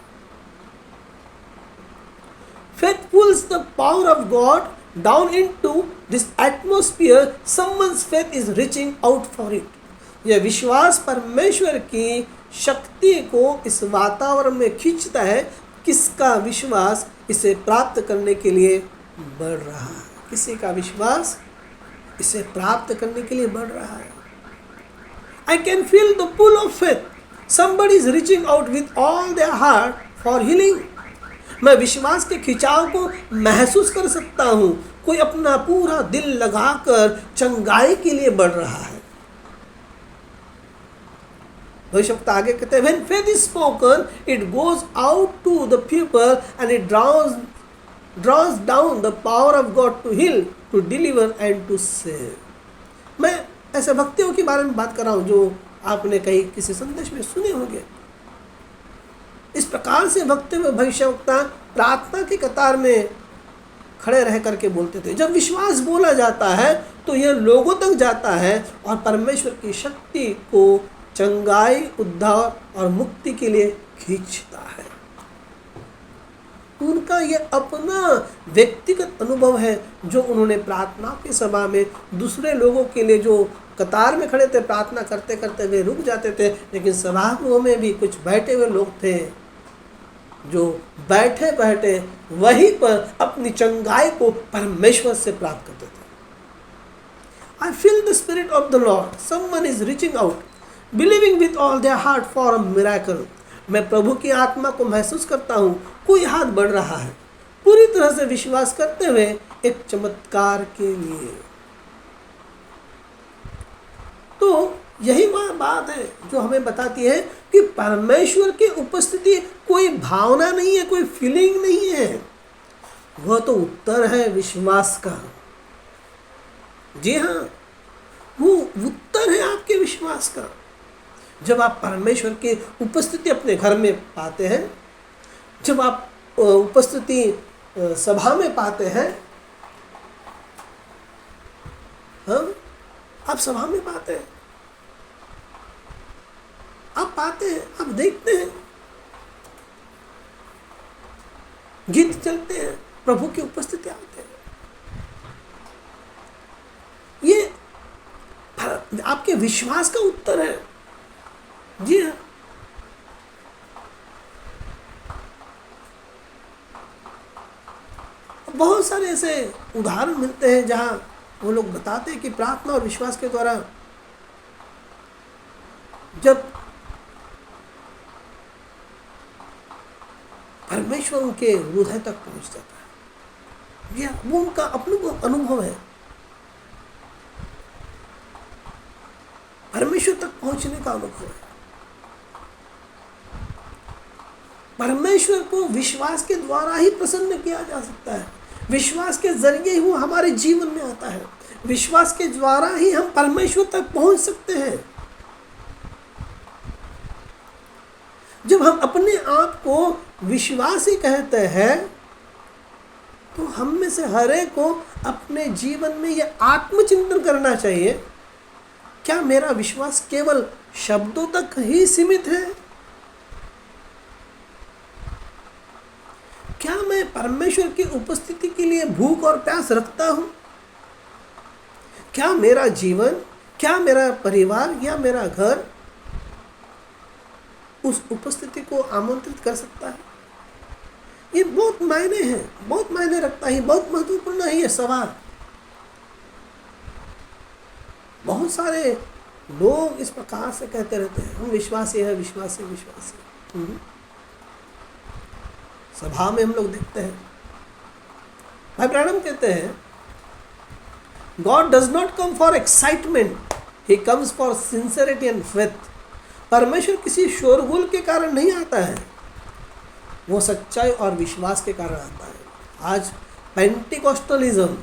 Faith pulls the power of God down into this atmosphere. Someone's faith is reaching out for it. यह विश्वास परमेश्वर की शक्ति को इस वातावरण में खींचता है। किसका विश्वास इसे प्राप्त करने के लिए बढ़ रहा है? किसी का विश्वास इसे प्राप्त करने के लिए बढ़ रहा है। I can feel the pull of faith. Somebody is reaching out with all their heart for healing. मैं विश्वास के खिंचाव को महसूस कर सकता हूँ। कोई अपना पूरा दिल लगाकर चंगाई के लिए बढ़ रहा है। भविष्यवक्ता आगे कहते हैं, when faith is spoken, it goes out to the people and it draws down the power of God to heal, to deliver and to save. मैं ऐसे भक्तियों के बारे में बात कर रहा हूँ जो आपने कहीं किसी संदेश में सुने होंगे। इस प्रकार से भक्ति में भविष्यवक्ता प्रार्थना की कतार में खड़े रह करके बोलते थे। जब विश्वास बोला जाता है तो यह लोगों तक जाता है और परमेश्वर की शक्ति को चंगाई, उद्धार और मुक्ति के लिए खींचता है। उनका यह अपना व्यक्तिगत अनुभव है जो उन्होंने प्रार्थना की सभा में दूसरे लोगों के लिए जो कतार में खड़े थे, प्रार्थना करते करते वे रुक जाते थे, लेकिन सभागृह में भी कुछ बैठे हुए लोग थे जो बैठे बैठे वहीं पर अपनी चंगाई को परमेश्वर से प्राप्त करते थे। I feel the spirit of the Lord. Someone is reaching out, believing with all their heart for a miracle. मैं प्रभु की आत्मा को महसूस करता हूँ। कोई हाथ बढ़ रहा है पूरी तरह से विश्वास करते हुए एक चमत्कार के लिए। तो यही वह बात है जो हमें बताती है कि परमेश्वर की उपस्थिति कोई भावना नहीं है, कोई फीलिंग नहीं है, वह तो उत्तर है विश्वास का। जी हाँ, वो उत्तर है आपके विश्वास का। जब आप परमेश्वर की उपस्थिति अपने घर में पाते हैं, जब आप उपस्थिति सभा में पाते हैं, हाँ, आप सभा में पाते हैं, आप पाते हैं, आप देखते हैं, गीत चलते हैं, प्रभु की उपस्थिति आते हैं। ये आपके विश्वास का उत्तर है। जी हाँ, बहुत सारे ऐसे उदाहरण मिलते हैं जहां वो लोग बताते हैं कि प्रार्थना और विश्वास के द्वारा जब परमेश्वर उनके हृदय तक पहुंच जाता है, या वो उनका अपना अनुभव है। परमेश्वर तक पहुंचने का अनुभव है। परमेश्वर को विश्वास के द्वारा ही प्रसन्न किया जा सकता है। विश्वास के जरिए ही वो हमारे जीवन में आता है। विश्वास के द्वारा ही हम परमेश्वर तक पहुंच सकते हैं। जब हम अपने आप को विश्वासी कहते हैं तो हम में से हर एक को अपने जीवन में यह आत्मचिंतन करना चाहिए, क्या मेरा विश्वास केवल शब्दों तक ही सीमित है? क्या मैं परमेश्वर की उपस्थिति के लिए भूख और प्यास रखता हूं? क्या मेरा जीवन, क्या मेरा परिवार या मेरा घर उस उपस्थिति को आमंत्रित कर सकता है? ये बहुत मायने हैं, बहुत मायने रखता है, बहुत महत्वपूर्ण है ये सवाल। बहुत सारे लोग इस प्रकार से कहते रहते हैं, हम विश्वासी है, विश्वासी, विश्वासी। सभा में हम लोग देखते हैं, भाई ब्रानम कहते हैं, God does not come for excitement, He comes for sincerity and faith. परमेश्वर किसी शोरगुल के कारण नहीं आता है, वो सच्चाई और विश्वास के कारण आता है। आज पेंटिकॉस्टलिज्म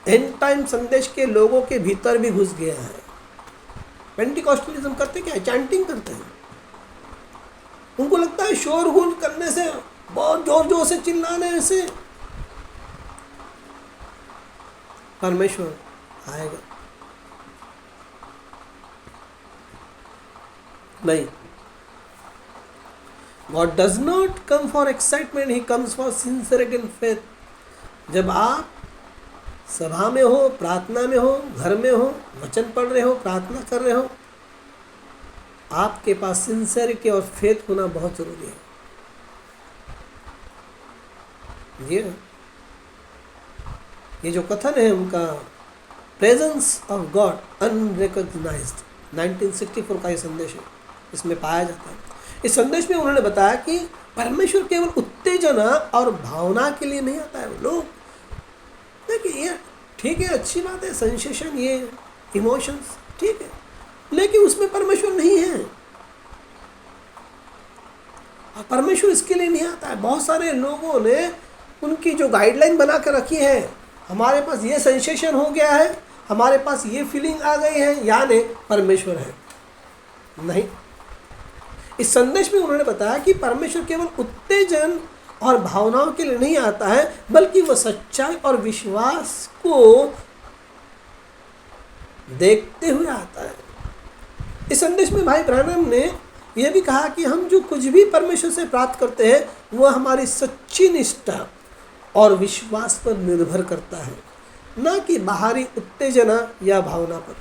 एंड टाइम संदेश के लोगों के भीतर भी घुस गया है। पेंटिकॉस्टलिज्म करते क्या है? चैंटिंग करते हैं। उनको लगता है शोरगुल करने से, बहुत जोर जोर से चिल्लाने से परमेश्वर आएगा। नहीं, God does not come for excitement, He comes for sincerity and faith. जब आप सभा में हो, प्रार्थना में हो, घर में हो, वचन पढ़ रहे हो, प्रार्थना कर रहे हो, आपके पास सिंसेरिटी और फेथ होना बहुत जरूरी है। ये जो कथन है उनका, प्रेजेंस ऑफ गॉड अनरिकॉग्नाइज्ड, 1964 का ये संदेश है, इसमें पाया जाता है। इस संदेश में उन्होंने बताया कि परमेश्वर केवल उत्तेजना और भावना के लिए नहीं आता है। लोग देखिए, ये ठीक है, अच्छी बात है, सेंसेशन, ये इमोशंस ठीक है, लेकिन उसमें परमेश्वर नहीं है और परमेश्वर इसके लिए नहीं आता है। बहुत सारे लोगों ने उनकी जो गाइडलाइन बना कर रखी है, हमारे पास ये सेंसेशन हो गया है, हमारे पास ये फीलिंग आ गई है, यानी परमेश्वर है। नहीं, इस संदेश में उन्होंने बताया कि परमेश्वर केवल उत्तेजन और भावनाओं के लिए नहीं आता है, बल्कि वह सच्चाई और विश्वास को देखते हुए आता है। इस संदेश में भाई ब्रैनम ने यह भी कहा कि हम जो कुछ भी परमेश्वर से प्राप्त करते हैं वह हमारी सच्ची निष्ठा और विश्वास पर निर्भर करता है, न कि बाहरी उत्तेजना या भावना पर।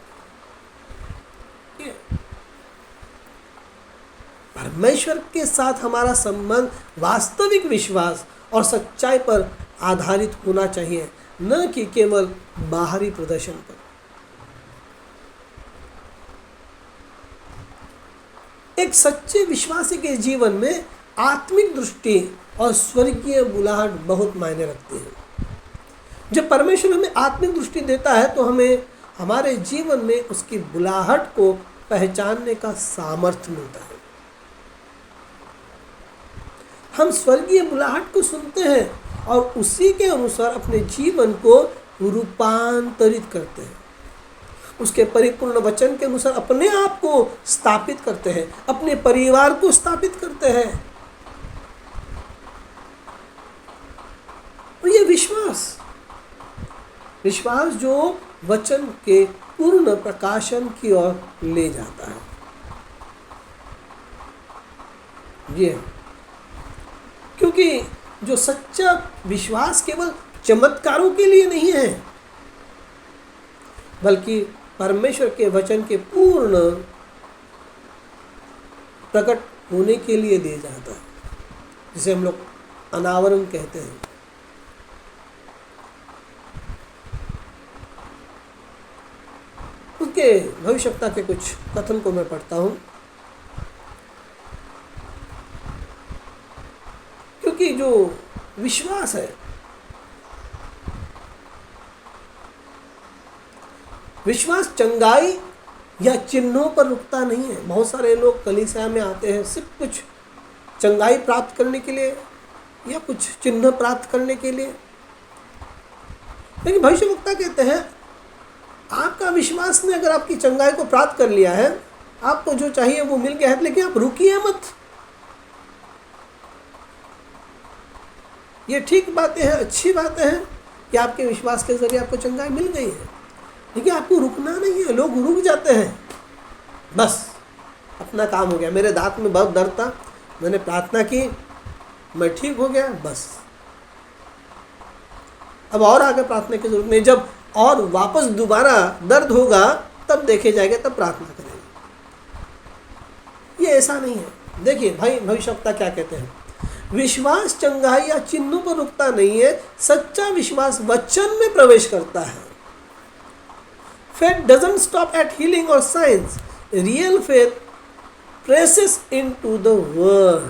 परमेश्वर के साथ हमारा संबंध वास्तविक विश्वास और सच्चाई पर आधारित होना चाहिए, न कि केवल बाहरी प्रदर्शन पर। एक सच्चे विश्वासी के जीवन में आत्मिक दृष्टि और स्वर्गीय बुलाहट बहुत मायने रखती है। जब परमेश्वर हमें आत्मिक दृष्टि देता है तो हमें हमारे जीवन में उसकी बुलाहट को पहचानने का सामर्थ्य मिलता है। हम स्वर्गीय बुलाहट को सुनते हैं और उसी के अनुसार अपने जीवन को रूपांतरित करते हैं। उसके परिपूर्ण वचन के अनुसार अपने आप को स्थापित करते हैं, अपने परिवार को स्थापित करते हैं। और ये विश्वास जो वचन के पूर्ण प्रकाशन की ओर ले जाता है, ये क्योंकि जो सच्चा विश्वास केवल चमत्कारों के लिए नहीं है, बल्कि परमेश्वर के वचन के पूर्ण प्रकट होने के लिए दिया जाता है, जिसे हम लोग अनावरण कहते हैं। उसके भविष्यवक्ता के कुछ कथन को मैं पढ़ता हूं, क्योंकि जो विश्वास है, विश्वास चंगाई या चिन्हों पर रुकता नहीं है। बहुत सारे लोग कलीसिया में आते हैं सिर्फ कुछ चंगाई प्राप्त करने के लिए या कुछ चिन्ह प्राप्त करने के लिए, लेकिन भविष्यवक्ता कहते हैं आपका विश्वास ने अगर आपकी चंगाई को प्राप्त कर लिया है, आपको जो चाहिए वो मिल गया है, लेकिन आप रुकिए मत। ये ठीक बातें हैं, अच्छी बातें हैं कि आपके विश्वास के जरिए आपको चंगाई मिल गई है, लेकिन आपको रुकना नहीं है। लोग रुक जाते हैं, बस अपना काम हो गया, मेरे दांत में बहुत दर्द था, मैंने प्रार्थना की, मैं ठीक हो गया, बस अब और आगे प्रार्थना की जरूरत नहीं। जब और वापस दोबारा दर्द होगा तब देखे जाएंगे, तब प्रार्थना करेंगे। ये ऐसा नहीं है। देखिए भाई भविष्यवक्ता क्या कहते हैं, विश्वास चंगाई या चिन्हों पर रुकता नहीं है, सच्चा विश्वास वचन में प्रवेश करता है। Faith doesn't stop at healing or signs. Real faith presses into the word.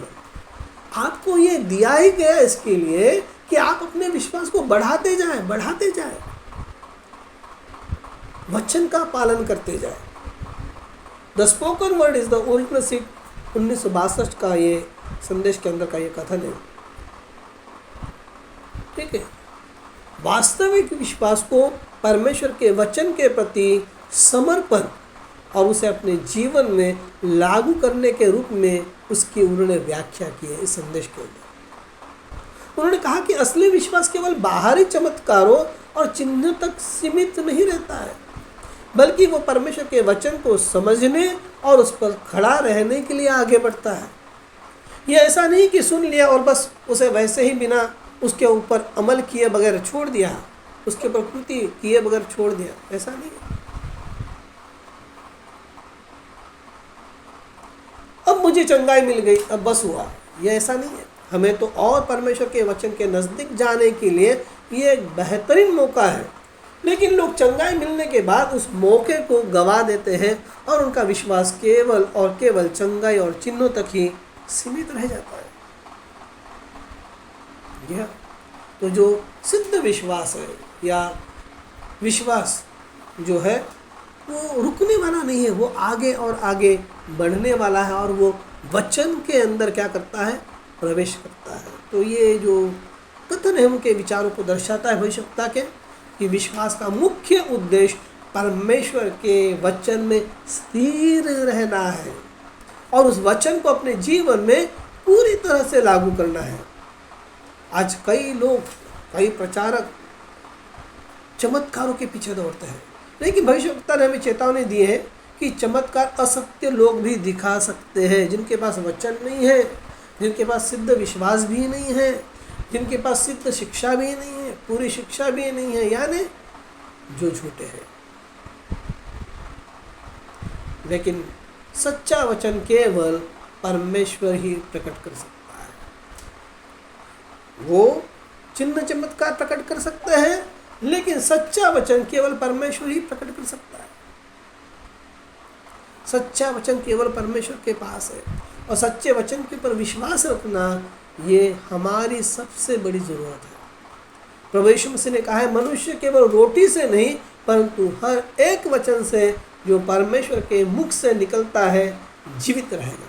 आपको ये दिया ही गया इसके लिए कि आप अपने विश्वास को बढ़ाते जाएं, वचन का पालन करते जाएं। The spoken word is the original seed, 1962 का ये संदेश के अंदर का ये कथन है। ठीक है, वास्तविक विश्वास को परमेश्वर के वचन के प्रति समर्पण और उसे अपने जीवन में लागू करने के रूप में उसकी उन्होंने व्याख्या की है। इस संदेश के अंदर उन्होंने कहा कि असली विश्वास केवल बाहरी चमत्कारों और चिन्ह तक सीमित नहीं रहता है, बल्कि वो परमेश्वर के वचन को समझने और उस पर खड़ा रहने के लिए आगे बढ़ता है। ये ऐसा नहीं कि सुन लिया और बस उसे वैसे ही बिना उसके ऊपर अमल किए बगैर छोड़ दिया, उसके ऊपर कृति किए बगैर छोड़ दिया, ऐसा नहीं है। अब मुझे चंगाई मिल गई, अब बस हुआ, ये ऐसा नहीं है। हमें तो और परमेश्वर के वचन के नज़दीक जाने के लिए ये एक बेहतरीन मौका है। लेकिन लोग चंगाई मिलने के बाद उस मौके को गंवा देते हैं और उनका विश्वास केवल और केवल चंगाई और चिन्हों तक ही सीमित रह जाता है। यह तो जो सिद्ध विश्वास है या विश्वास जो है वो रुकने वाला नहीं है, वो आगे और आगे बढ़ने वाला है और वो वचन के अंदर क्या करता है, प्रवेश करता है। तो ये जो कथन है उनके विचारों को दर्शाता है भविष्यवक्ता के कि विश्वास का मुख्य उद्देश्य परमेश्वर के वचन में स्थिर रहना है और उस वचन को अपने जीवन में पूरी तरह से लागू करना है। आज कई लोग, कई प्रचारक चमत्कारों के पीछे दौड़ते हैं, लेकिन भविष्यवक्ता ने हमें चेतावनी दी है कि चमत्कार असत्य लोग भी दिखा सकते हैं, जिनके पास वचन नहीं है, जिनके पास सिद्ध विश्वास भी नहीं है, जिनके पास सिद्ध शिक्षा भी नहीं है, पूरी शिक्षा भी नहीं है, यानी जो झूठे हैं। लेकिन सच्चा वचन केवल परमेश्वर ही प्रकट कर सकता है। वो चिन्ह चमत्कार प्रकट कर सकते हैं, लेकिन सच्चा वचन केवल परमेश्वर ही प्रकट कर सकता है। सच्चा वचन केवल परमेश्वर के पास है और सच्चे वचन के ऊपर विश्वास रखना ये हमारी सबसे बड़ी ज़रूरत है। प्रभु यीशु मसीह ने कहा है, मनुष्य केवल रोटी से नहीं परंतु हर एक वचन से जो परमेश्वर के मुख से निकलता है जीवित रहेगा।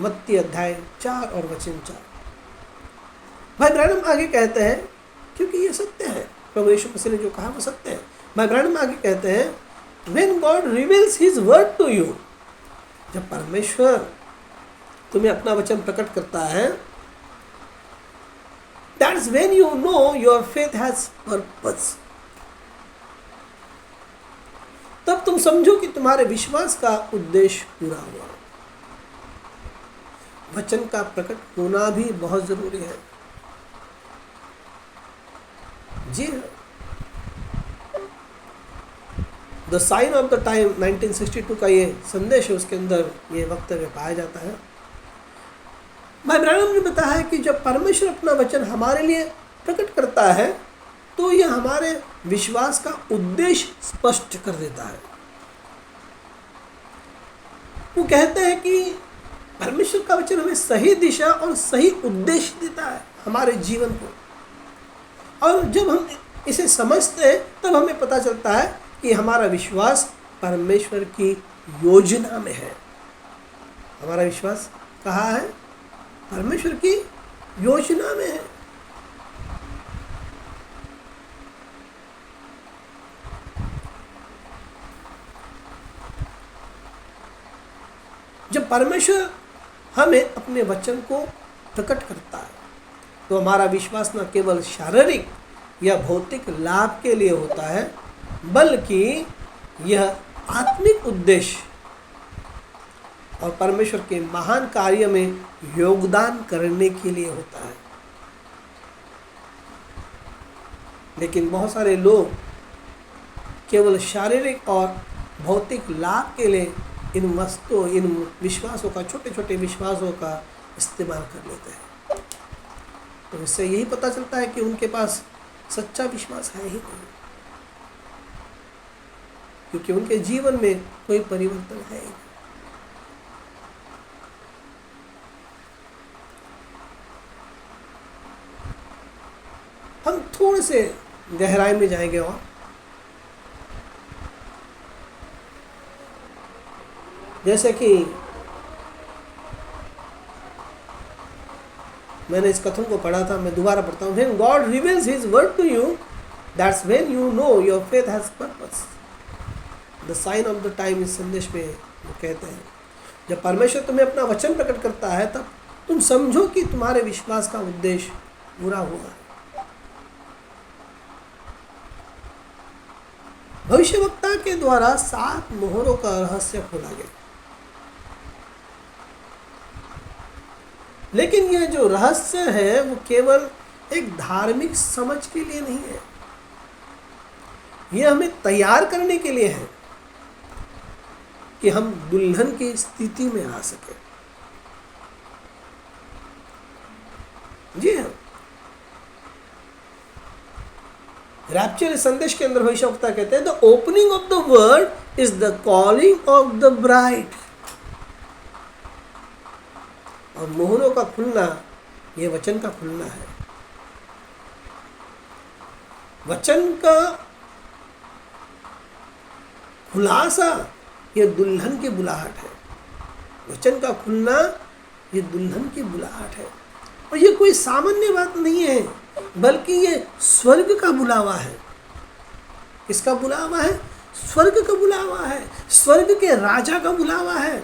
मत्ती अध्याय 4 और वचन 4। भाई ब्रैनम आगे कहते हैं, क्योंकि ये सत्य है, प्रभु यीशु मसीह ने जो कहा वो सत्य है। भाई ब्रैनम आगे कहते हैं, When God reveals His word to you, जब परमेश्वर तुम्हें अपना वचन प्रकट करता है, that's when you know your faith has purpose. तब तुम समझो कि तुम्हारे विश्वास का उद्देश्य पूरा हुआ। वचन का प्रकट होना भी बहुत जरूरी है। जी हाँ, the sign of the time 1962 का ये संदेश है, उसके अंदर ये वक्तव्य पाया जाता है। भाई ब्रैनम ने बताया है कि जब परमेश्वर अपना वचन हमारे लिए प्रकट करता है तो यह हमारे विश्वास का उद्देश्य स्पष्ट कर देता है। वो कहते हैं कि परमेश्वर का वचन हमें सही दिशा और सही उद्देश्य देता है हमारे जीवन को, और जब हम इसे समझते हैं तब हमें पता चलता है कि हमारा विश्वास परमेश्वर की योजना में है। हमारा विश्वास कहाँ है? परमेश्वर की योजना में है। जब परमेश्वर हमें अपने वचन को प्रकट करता है तो हमारा विश्वास न केवल शारीरिक या भौतिक लाभ के लिए होता है, बल्कि यह आत्मिक उद्देश्य और परमेश्वर के महान कार्य में योगदान करने के लिए होता है। लेकिन बहुत सारे लोग केवल शारीरिक और भौतिक लाभ के लिए इन वस्तुओं, इन विश्वासों का, छोटे छोटे विश्वासों का इस्तेमाल कर लेते हैं। तो इससे यही पता चलता है कि उनके पास सच्चा विश्वास है ही नहीं, क्योंकि उनके जीवन में कोई परिवर्तन है ही नहीं। हम थोड़े से गहराई में जाएंगे और जैसे कि मैंने इस कथन को पढ़ा था, मैं दोबारा पढ़ता हूँ। When God reveals His word to you, that's when you know your faith has purpose. The sign of the time इस संदेश में वो कहते हैं, जब परमेश्वर तुम्हें अपना वचन प्रकट करता है तब तुम समझो कि तुम्हारे विश्वास का उद्देश्य पूरा हुआ है। भविष्यवक्ता के द्वारा 7 मोहरों का रहस्य खोला गया, लेकिन यह जो रहस्य है वो केवल एक धार्मिक समझ के लिए नहीं है, यह हमें तैयार करने के लिए है कि हम दुल्हन की स्थिति में आ सके। जी हाँ, रैप्चर संदेश के अंदर भविष्यवक्ता कहते हैं the opening of the word is the calling of the bride. और मोहरों का खुलना यह वचन का खुलना है, वचन का खुलासा यह दुल्हन की बुलाहट है, वचन का खुलना यह दुल्हन की बुलाहट है। और ये कोई सामान्य बात नहीं है, बल्कि ये स्वर्ग का बुलावा है। किसका बुलावा है? स्वर्ग का बुलावा है, स्वर्ग के राजा का बुलावा है,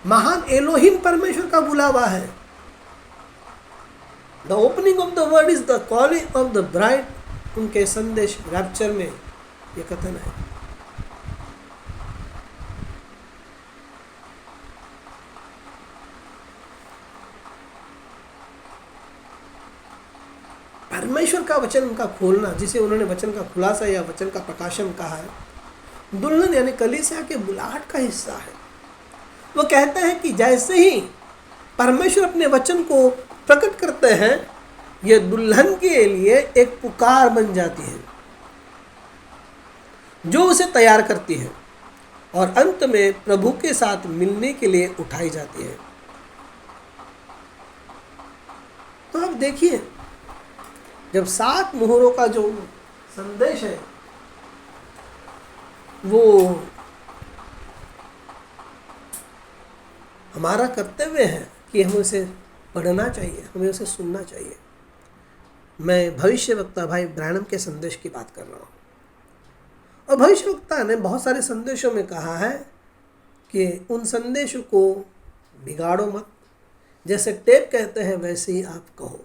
महान एलोहिम परमेश्वर का बुलावा है। The opening of the word is the calling of the bride. उनके संदेश रैप्चर में यह कथन है। परमेश्वर का वचन उनका खोलना, जिसे उन्होंने वचन का खुलासा या वचन का प्रकाशन कहा है, दुल्हन यानी कलीसिया के बुलाहट का हिस्सा है। वो कहते हैं कि जैसे ही परमेश्वर अपने वचन को प्रकट करते हैं, यह दुल्हन के लिए एक पुकार बन जाती है जो उसे तैयार करती है और अंत में प्रभु के साथ मिलने के लिए उठाई जाती है। तो अब देखिए, जब 7 मोहरों का जो संदेश है वो हमारा कर्तव्य है कि हमें उसे पढ़ना चाहिए, हमें उसे सुनना चाहिए। मैं भविष्यवक्ता भाई ब्रैनम के संदेश की बात कर रहा हूँ। और भविष्यवक्ता ने बहुत सारे संदेशों में कहा है कि उन संदेशों को बिगाड़ो मत, जैसे टेप कहते हैं वैसे ही आप कहो।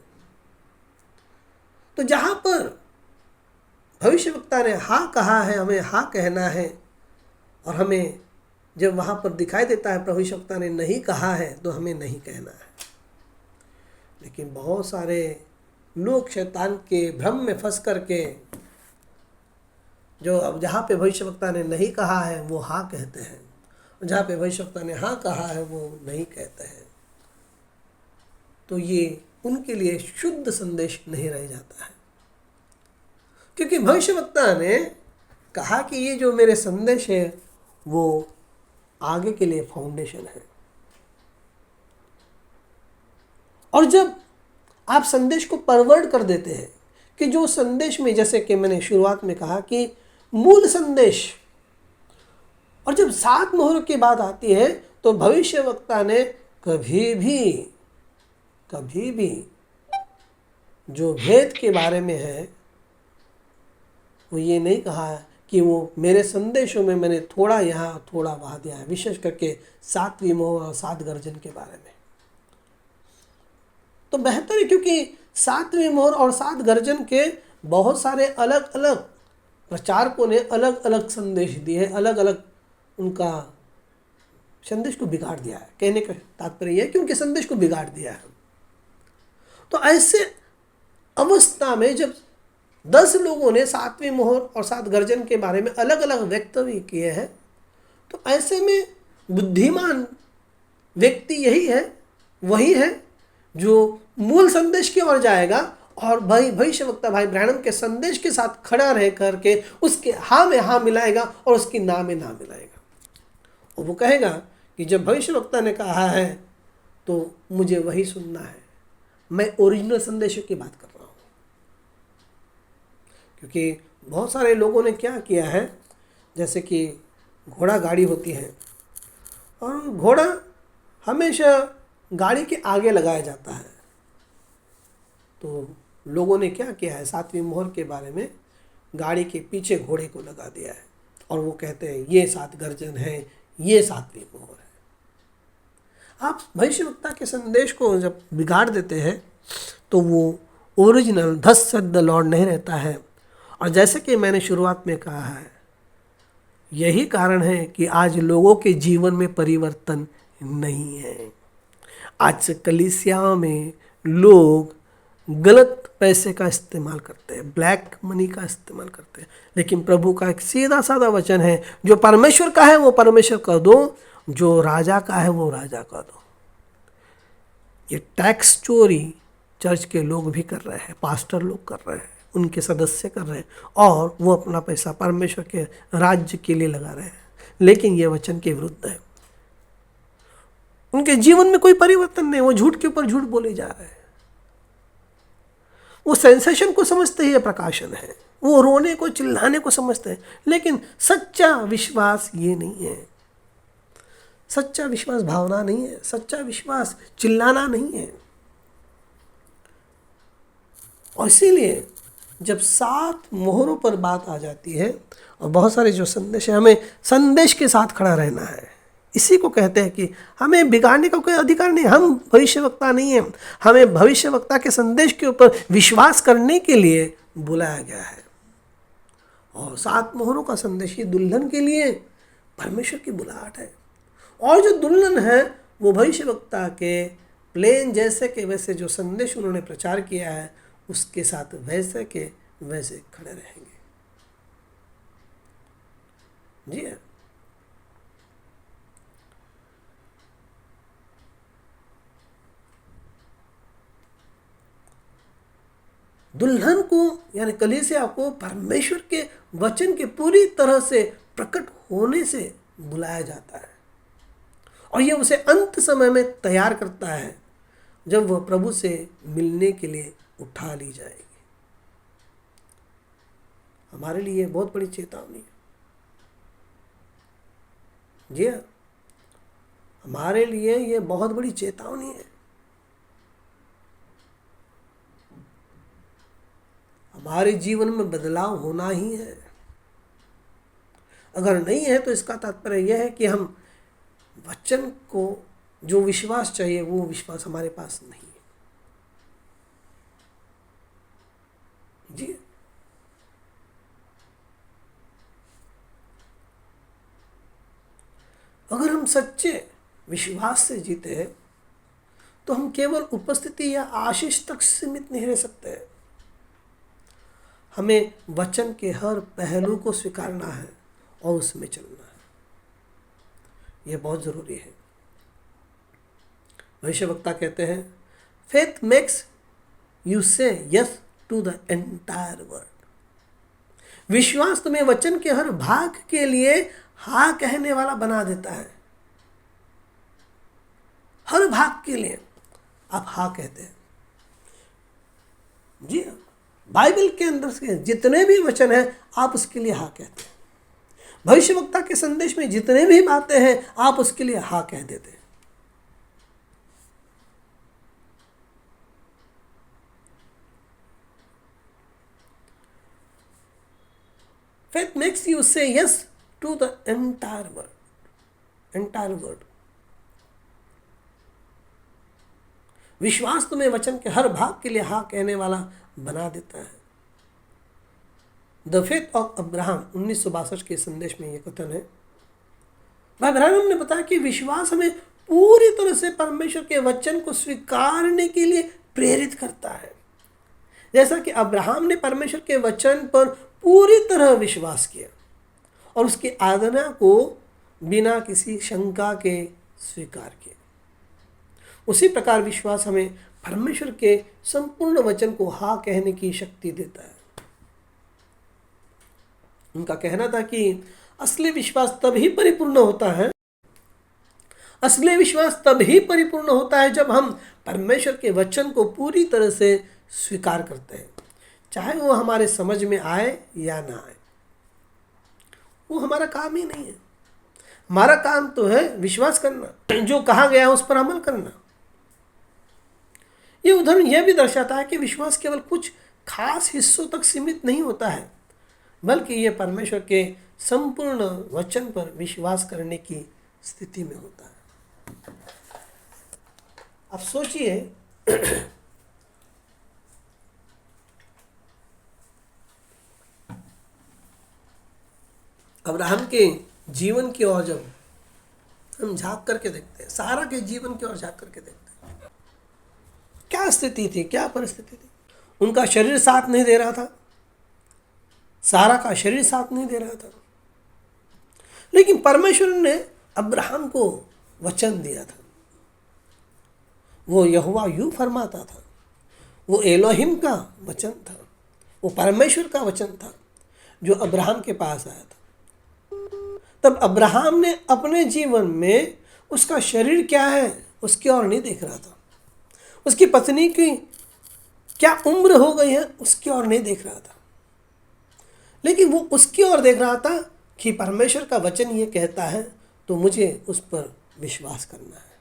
तो जहाँ पर भविष्यवक्ता ने हाँ कहा है, हमें हाँ कहना है, और हमें जब वहाँ पर दिखाई देता है भविष्यवक्ता ने नहीं कहा है तो हमें नहीं कहना है। लेकिन बहुत सारे लोग शैतान के भ्रम में फंस करके जो अब जहाँ पे भविष्यवक्ता ने नहीं कहा है वो हाँ कहते हैं, जहाँ पे भविष्यवक्ता ने हाँ कहा है वो नहीं कहते हैं। तो ये उनके लिए शुद्ध संदेश नहीं रह जाता है, क्योंकि भविष्यवक्ता ने कहा कि ये जो मेरे संदेश है वो आगे के लिए फाउंडेशन है। और जब आप संदेश को परवर्ट कर देते हैं कि जो संदेश में, जैसे कि मैंने शुरुआत में कहा कि मूल संदेश, और जब 7 मोहरों की बात आती है तो भविष्यवक्ता ने कभी भी जो भेद के बारे में है वो ये नहीं कहा कि वो मेरे संदेशों में मैंने थोड़ा यहाँ थोड़ा वहाँ दिया है, विशेष करके 7वीं मोहर और 7 गर्जन के बारे में। तो बेहतर है, क्योंकि 7वीं मोहर और 7 गर्जन के बहुत सारे अलग अलग प्रचारकों ने अलग अलग संदेश दिए हैं, अलग अलग उनका संदेश को बिगाड़ दिया है। कहने का तात्पर्य यह है कि उनके संदेश को बिगाड़ दिया है। तो ऐसे अवस्था में जब 10 लोगों ने 7वीं मोहर और 7 गर्जन के बारे में अलग अलग वक्तव्य किए हैं, तो ऐसे में बुद्धिमान व्यक्ति यही है, वही है जो मूल संदेश की ओर जाएगा और भविष्यवक्ता भाई ब्रैनम के संदेश के साथ खड़ा रह करके उसके हाँ में हाँ मिलाएगा और उसकी ना में ना मिलाएगा। और वो कहेगा कि जब भविष्यवक्ता ने कहा है तो मुझे वही सुनना है, मैं ओरिजिनल संदेशों की बात कर रहा हूँ। क्योंकि बहुत सारे लोगों ने क्या किया है, जैसे कि घोड़ा गाड़ी होती है और घोड़ा हमेशा गाड़ी के आगे लगाया जाता है। तो लोगों ने क्या किया है, 7वीं मोहर के बारे में गाड़ी के पीछे घोड़े को लगा दिया है और वो कहते हैं ये 7 गर्जन है, ये 7वीं मोहर है। आप भविष्यवक्ता के संदेश को जब बिगाड़ देते हैं तो वो original thus said the Lord नहीं रहता है। और जैसे कि मैंने शुरुआत में कहा है यही कारण है कि आज लोगों के जीवन में परिवर्तन नहीं है। आज कलीसिया में लोग गलत पैसे का इस्तेमाल करते हैं, ब्लैक मनी का इस्तेमाल करते हैं। लेकिन प्रभु का एक सीधा साधा वचन है, जो परमेश्वर का है वो परमेश्वर का दो, जो राजा का है वो राजा का दो। ये टैक्स चोरी चर्च के लोग भी कर रहे हैं, पास्टर लोग कर रहे हैं, उनके सदस्य कर रहे हैं, और वो अपना पैसा परमेश्वर के राज्य के लिए लगा रहे हैं। लेकिन ये वचन के विरुद्ध है। उनके जीवन में कोई परिवर्तन नहीं, वो झूठ के ऊपर झूठ बोले जा रहे हैं। वो सेंसेशन को समझते ही ये प्रकाशन है, वो रोने को चिल्लाने को समझते हैं। लेकिन सच्चा विश्वास ये नहीं है। सच्चा विश्वास भावना नहीं है, सच्चा विश्वास चिल्लाना नहीं है। और इसीलिए जब 7 मोहरों पर बात आ जाती है, और बहुत सारे जो संदेश है, हमें संदेश के साथ खड़ा रहना है। इसी को कहते हैं कि हमें बिगाड़ने का कोई अधिकार नहीं, हम भविष्यवक्ता नहीं हैं। हमें भविष्यवक्ता के संदेश के ऊपर विश्वास करने के लिए बुलाया गया है। और 7 मोहरों का संदेश ही दुल्हन के लिए परमेश्वर की बुलाहट है। और जो दुल्हन है वो भविष्यवक्ता के प्लेन जैसे के वैसे जो संदेश उन्होंने प्रचार किया है, उसके साथ वैसे के वैसे खड़े रहेंगे। जी हाँ, दुल्हन को यानी कलीसिया को परमेश्वर के वचन के पूरी तरह से प्रकट होने से बुलाया जाता है, और यह उसे अंत समय में तैयार करता है, जब वह प्रभु से मिलने के लिए उठा ली जाएगी। हमारे लिए बहुत बड़ी चेतावनी है। जी हाँ, हमारे लिए ये बहुत बड़ी चेतावनी है। हमारे जीवन में बदलाव होना ही है। अगर नहीं है तो इसका तात्पर्य यह है कि हम वचन को जो विश्वास चाहिए वो विश्वास हमारे पास नहीं है। जी, अगर हम सच्चे विश्वास से जीते हैं तो हम केवल उपस्थिति या आशीष तक सीमित नहीं रह सकते। हमें वचन के हर पहलू को स्वीकारना है और उसमें चलना है। यह बहुत ज़रूरी है। भविष्यवक्ता कहते हैं, faith makes you say yes to the entire word. विश्वास तुम्हें वचन के हर भाग के लिए हाँ कहने वाला बना देता है। हर भाग के लिए आप हाँ कहते हैं। जी हाँ, बाइबल के अंदर से जितने भी वचन हैं आप उसके लिए हाँ कहते हैं। भविष्यवक्ता के संदेश में जितने भी बातें हैं आप उसके लिए हाँ कह देते हैं। Faith makes you say yes to the entire word. विश्वास तुम्हें वचन के हर भाग के लिए हाँ कहने वाला बना देता है। द फेथ ऑफ अब्राहम 1962 के संदेश में यह कथन है। भाई अब्राहम ने बताया कि विश्वास हमें पूरी तरह से परमेश्वर के वचन को स्वीकारने के लिए प्रेरित करता है। जैसा कि अब्राहम ने परमेश्वर के वचन पर पूरी तरह विश्वास किया और उसकी आराधना को बिना किसी शंका के स्वीकार किया, उसी प्रकार विश्वास हमें परमेश्वर के संपूर्ण वचन को हाँ कहने की शक्ति देता है। उनका कहना था कि असली विश्वास तभी परिपूर्ण होता है, असली विश्वास तभी परिपूर्ण होता है जब हम परमेश्वर के वचन को पूरी तरह से स्वीकार करते हैं, चाहे वो हमारे समझ में आए या ना आए। वो हमारा काम ही नहीं है। हमारा काम तो है विश्वास करना, जो कहा गया है उस पर अमल करना। ये उदाहरण यह भी दर्शाता है कि विश्वास केवल कुछ खास हिस्सों तक सीमित नहीं होता है, बल्कि यह परमेश्वर के संपूर्ण वचन पर विश्वास करने की स्थिति में होता है। अब सोचिए, अब्राहम के जीवन की ओर जब हम झांक करके देखते हैं, सारा के जीवन की ओर झांक करके देखते हैं, क्या स्थिति थी, क्या परिस्थिति थी। उनका शरीर साथ नहीं दे रहा था, सारा का शरीर साथ नहीं दे रहा था, लेकिन परमेश्वर ने अब्राहम को वचन दिया था। वो यहोवा यूं फरमाता था, वो एलोहिम का वचन था, वो परमेश्वर का वचन था जो अब्राहम के पास आया था। तब अब्राहम ने अपने जीवन में उसका शरीर क्या है उसकी ओर नहीं देख रहा था, उसकी पत्नी की क्या उम्र हो गई है उसकी ओर नहीं देख रहा था, लेकिन वो उसकी ओर देख रहा था कि परमेश्वर का वचन ये कहता है तो मुझे उस पर विश्वास करना है।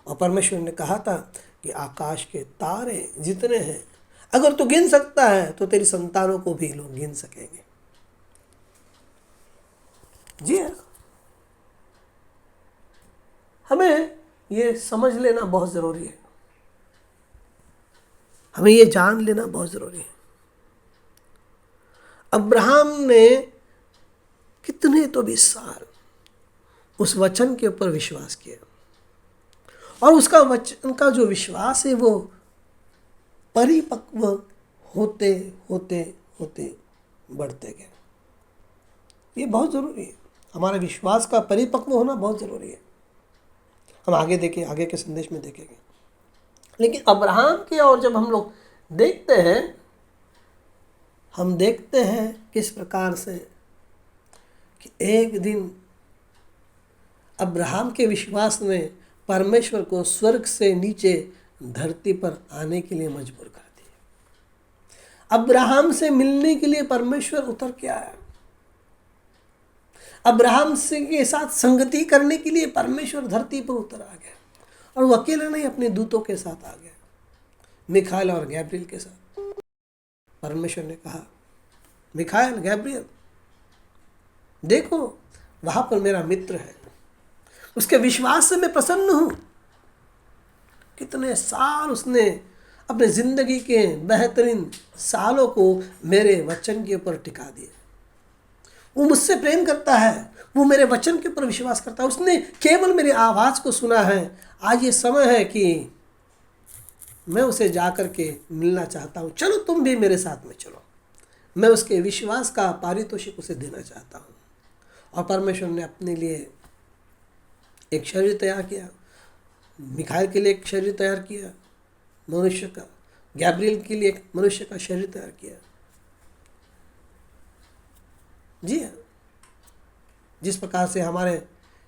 और परमेश्वर ने कहा था कि आकाश के तारे जितने हैं अगर तू गिन सकता है तो तेरी संतानों को भी लोग गिन सकेंगे। जी हाँ, हमें ये समझ लेना बहुत ज़रूरी है, हमें ये जान लेना बहुत ज़रूरी है। अब्राहम ने कितने तो 20 साल उस वचन के ऊपर विश्वास किया और उसका वचन का जो विश्वास है वो परिपक्व होते होते होते बढ़ते गए। ये बहुत ज़रूरी है, हमारे विश्वास का परिपक्व होना बहुत ज़रूरी है। हम आगे देखें, आगे के संदेश में देखेंगे। लेकिन अब्राहम की ओर जब हम लोग देखते हैं, हम देखते हैं किस प्रकार से कि एक दिन अब्राहम के विश्वास ने परमेश्वर को स्वर्ग से नीचे धरती पर आने के लिए मजबूर कर दिया। अब्राहम से मिलने के लिए परमेश्वर उतर के आया, अब्राहम से के साथ संगति करने के लिए परमेश्वर धरती पर उतर आ गया, और वो अकेला नहीं अपने दूतों के साथ आ गया, मिखाएल और गैब्रियल के साथ। परमेश्वर ने कहा, मिखाएल, गैब्रियल, देखो वहां पर मेरा मित्र है, उसके विश्वास से मैं प्रसन्न हूं। कितने साल उसने अपने जिंदगी के बेहतरीन सालों को मेरे वचन के ऊपर टिका दिए। वो मुझसे प्रेम करता है, वो मेरे वचन के ऊपर विश्वास करता है, उसने केवल मेरी आवाज़ को सुना है। आज ये समय है कि मैं उसे जाकर के मिलना चाहता हूँ, चलो तुम भी मेरे साथ में चलो। मैं उसके विश्वास का पारितोषिक उसे देना चाहता हूँ। और परमेश्वर ने अपने लिए एक शरीर तैयार किया, मिखाएल के लिए एक शरीर तैयार किया मनुष्य का, गैब्रियल के लिए एक मनुष्य का शरीर तैयार किया। जी हाँ, जिस प्रकार से हमारे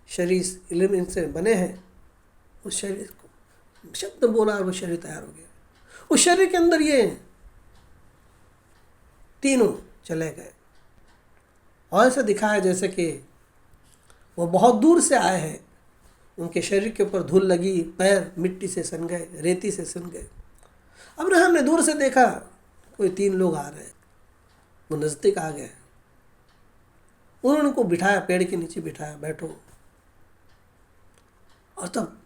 शरीर एलिमेंट से बने हैं, उस शरीर को शब्द बोला और वो शरीर तैयार हो गया। उस शरीर के अंदर ये तीनों चले गए और ऐसा दिखाया जैसे कि वो बहुत दूर से आए हैं, उनके शरीर के ऊपर धूल लगी, पैर मिट्टी से सन गए, रेती से सन गए। अब्राहम ने दूर से देखा कोई 3 लोग आ रहे हैं, वो नज़दीक आ गए, उन्होंने उनको बिठाया, पेड़ के नीचे बिठाया, बैठो। और तब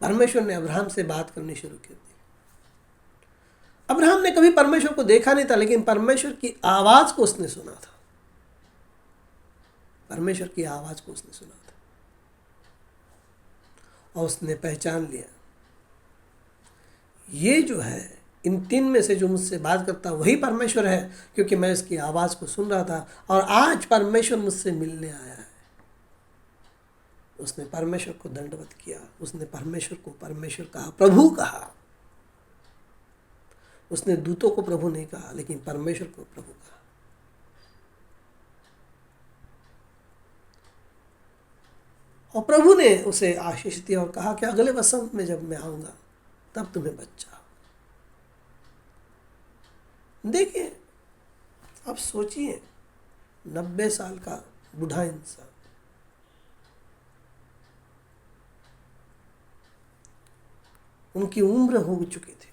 परमेश्वर ने अब्राहम से बात करनी शुरू कर दी। अब्राहम ने कभी परमेश्वर को देखा नहीं था, लेकिन परमेश्वर की आवाज़ को उसने सुना था, परमेश्वर की आवाज़ को उसने सुना था, और उसने पहचान लिया, ये जो है इन 3 में से जो मुझसे बात करता वही परमेश्वर है, क्योंकि मैं इसकी आवाज़ को सुन रहा था और आज परमेश्वर मुझसे मिलने आया है। उसने परमेश्वर को दंडवत किया, उसने परमेश्वर को परमेश्वर कहा, प्रभु कहा। उसने दूतों को प्रभु नहीं कहा, लेकिन परमेश्वर को प्रभु कहा। और प्रभु ने उसे आशीष दिया और कहा कि अगले वसंत में जब मैं आऊँगा तब तुम्हें बच्चा। देखिए, अब सोचिए, 90 साल का बूढ़ा इंसान, उनकी उम्र हो चुकी थी,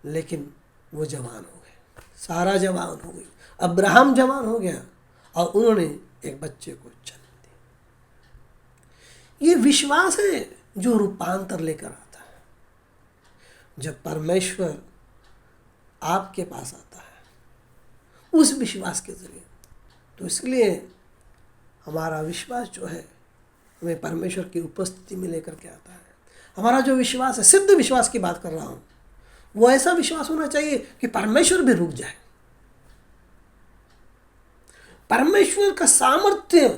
लेकिन वो जवान हो गए, सारा जवान हो गई, अब्राहम जवान हो गया और उन्होंने एक बच्चे को जन्म दिया। ये विश्वास है जो रूपांतर लेकर आता है। जब परमेश्वर आपके पास आता है, उस विश्वास के जरिए। तो इसलिए हमारा विश्वास जो है हमें परमेश्वर की उपस्थिति में लेकर के आता है। हमारा जो विश्वास है, सिद्ध विश्वास की बात कर रहा हूँ, वो ऐसा विश्वास होना चाहिए कि परमेश्वर भी रुक जाए। परमेश्वर का सामर्थ्य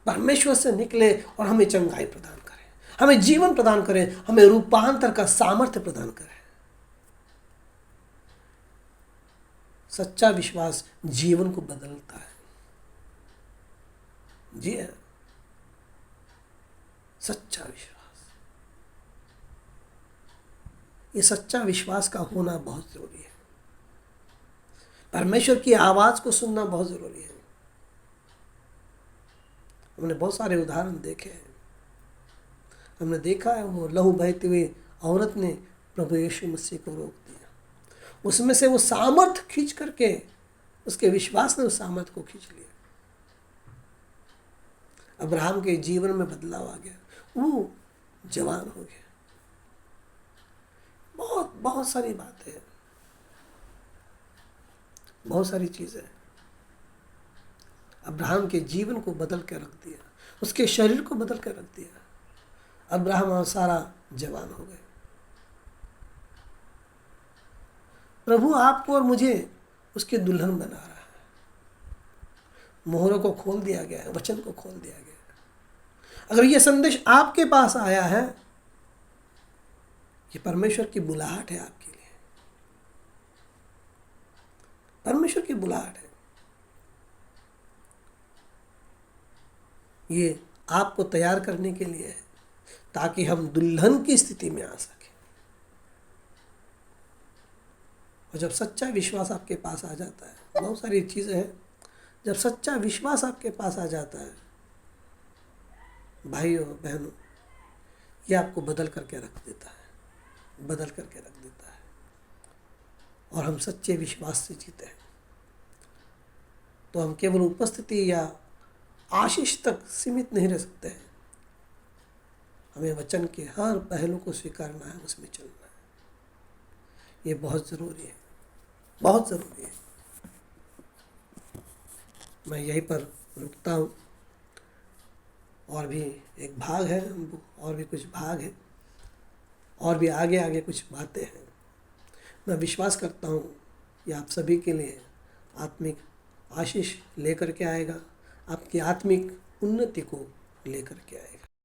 परमेश्वर से निकले और हमें चंगाई प्रदान करे, हमें जीवन प्रदान करे, हमें रूपांतर का सामर्थ्य प्रदान करे। सच्चा विश्वास जीवन को बदलता है। जी है, सच्चा विश्वास, ये सच्चा विश्वास का होना बहुत जरूरी है। परमेश्वर की आवाज को सुनना बहुत जरूरी है। हमने बहुत सारे उदाहरण देखे हैं। हमने देखा है वो लहू बहती हुई औरत ने प्रभु यीशु मसीह को रोक दिया, उसमें से वो सामर्थ खींच करके, उसके विश्वास ने उस सामर्थ को खींच लिया। अब्राहम के जीवन में बदलाव आ गया, वो जवान हो गया। बहुत बहुत सारी बातें हैं, बहुत सारी चीजें। अब्राहम के जीवन को बदल कर रख दिया, उसके शरीर को बदल कर रख दिया। अब्राहम और सारा जवान हो गए। प्रभु आपको और मुझे उसके दुल्हन बना रहा है। मोहरों को खोल दिया गया है, वचन को खोल दिया गया है। अगर यह संदेश आपके पास आया है, ये परमेश्वर की बुलाहट है आपके लिए, परमेश्वर की बुलाहट है। ये आपको तैयार करने के लिए है ताकि हम दुल्हन की स्थिति में आ सके। और जब सच्चा विश्वास आपके पास आ जाता है, बहुत सारी चीज़ें हैं, जब सच्चा विश्वास आपके पास आ जाता है भाइयों बहनों, ये आपको बदल करके रख देता है, बदल करके रख देता है। और हम सच्चे विश्वास से जीते हैं तो हम केवल उपस्थिति या आशीष तक सीमित नहीं रह सकते हैं। हमें वचन के हर पहलू को स्वीकारना है, उसमें चलना है। ये बहुत ज़रूरी है, बहुत ज़रूरी है। मैं यहीं पर रुकता हूँ। और भी एक भाग है, और भी कुछ भाग है, और भी आगे आगे कुछ बातें हैं। मैं विश्वास करता हूँ कि आप सभी के लिए आत्मिक आशीष लेकर के आएगा, आपकी आत्मिक उन्नति को लेकर के आएगा।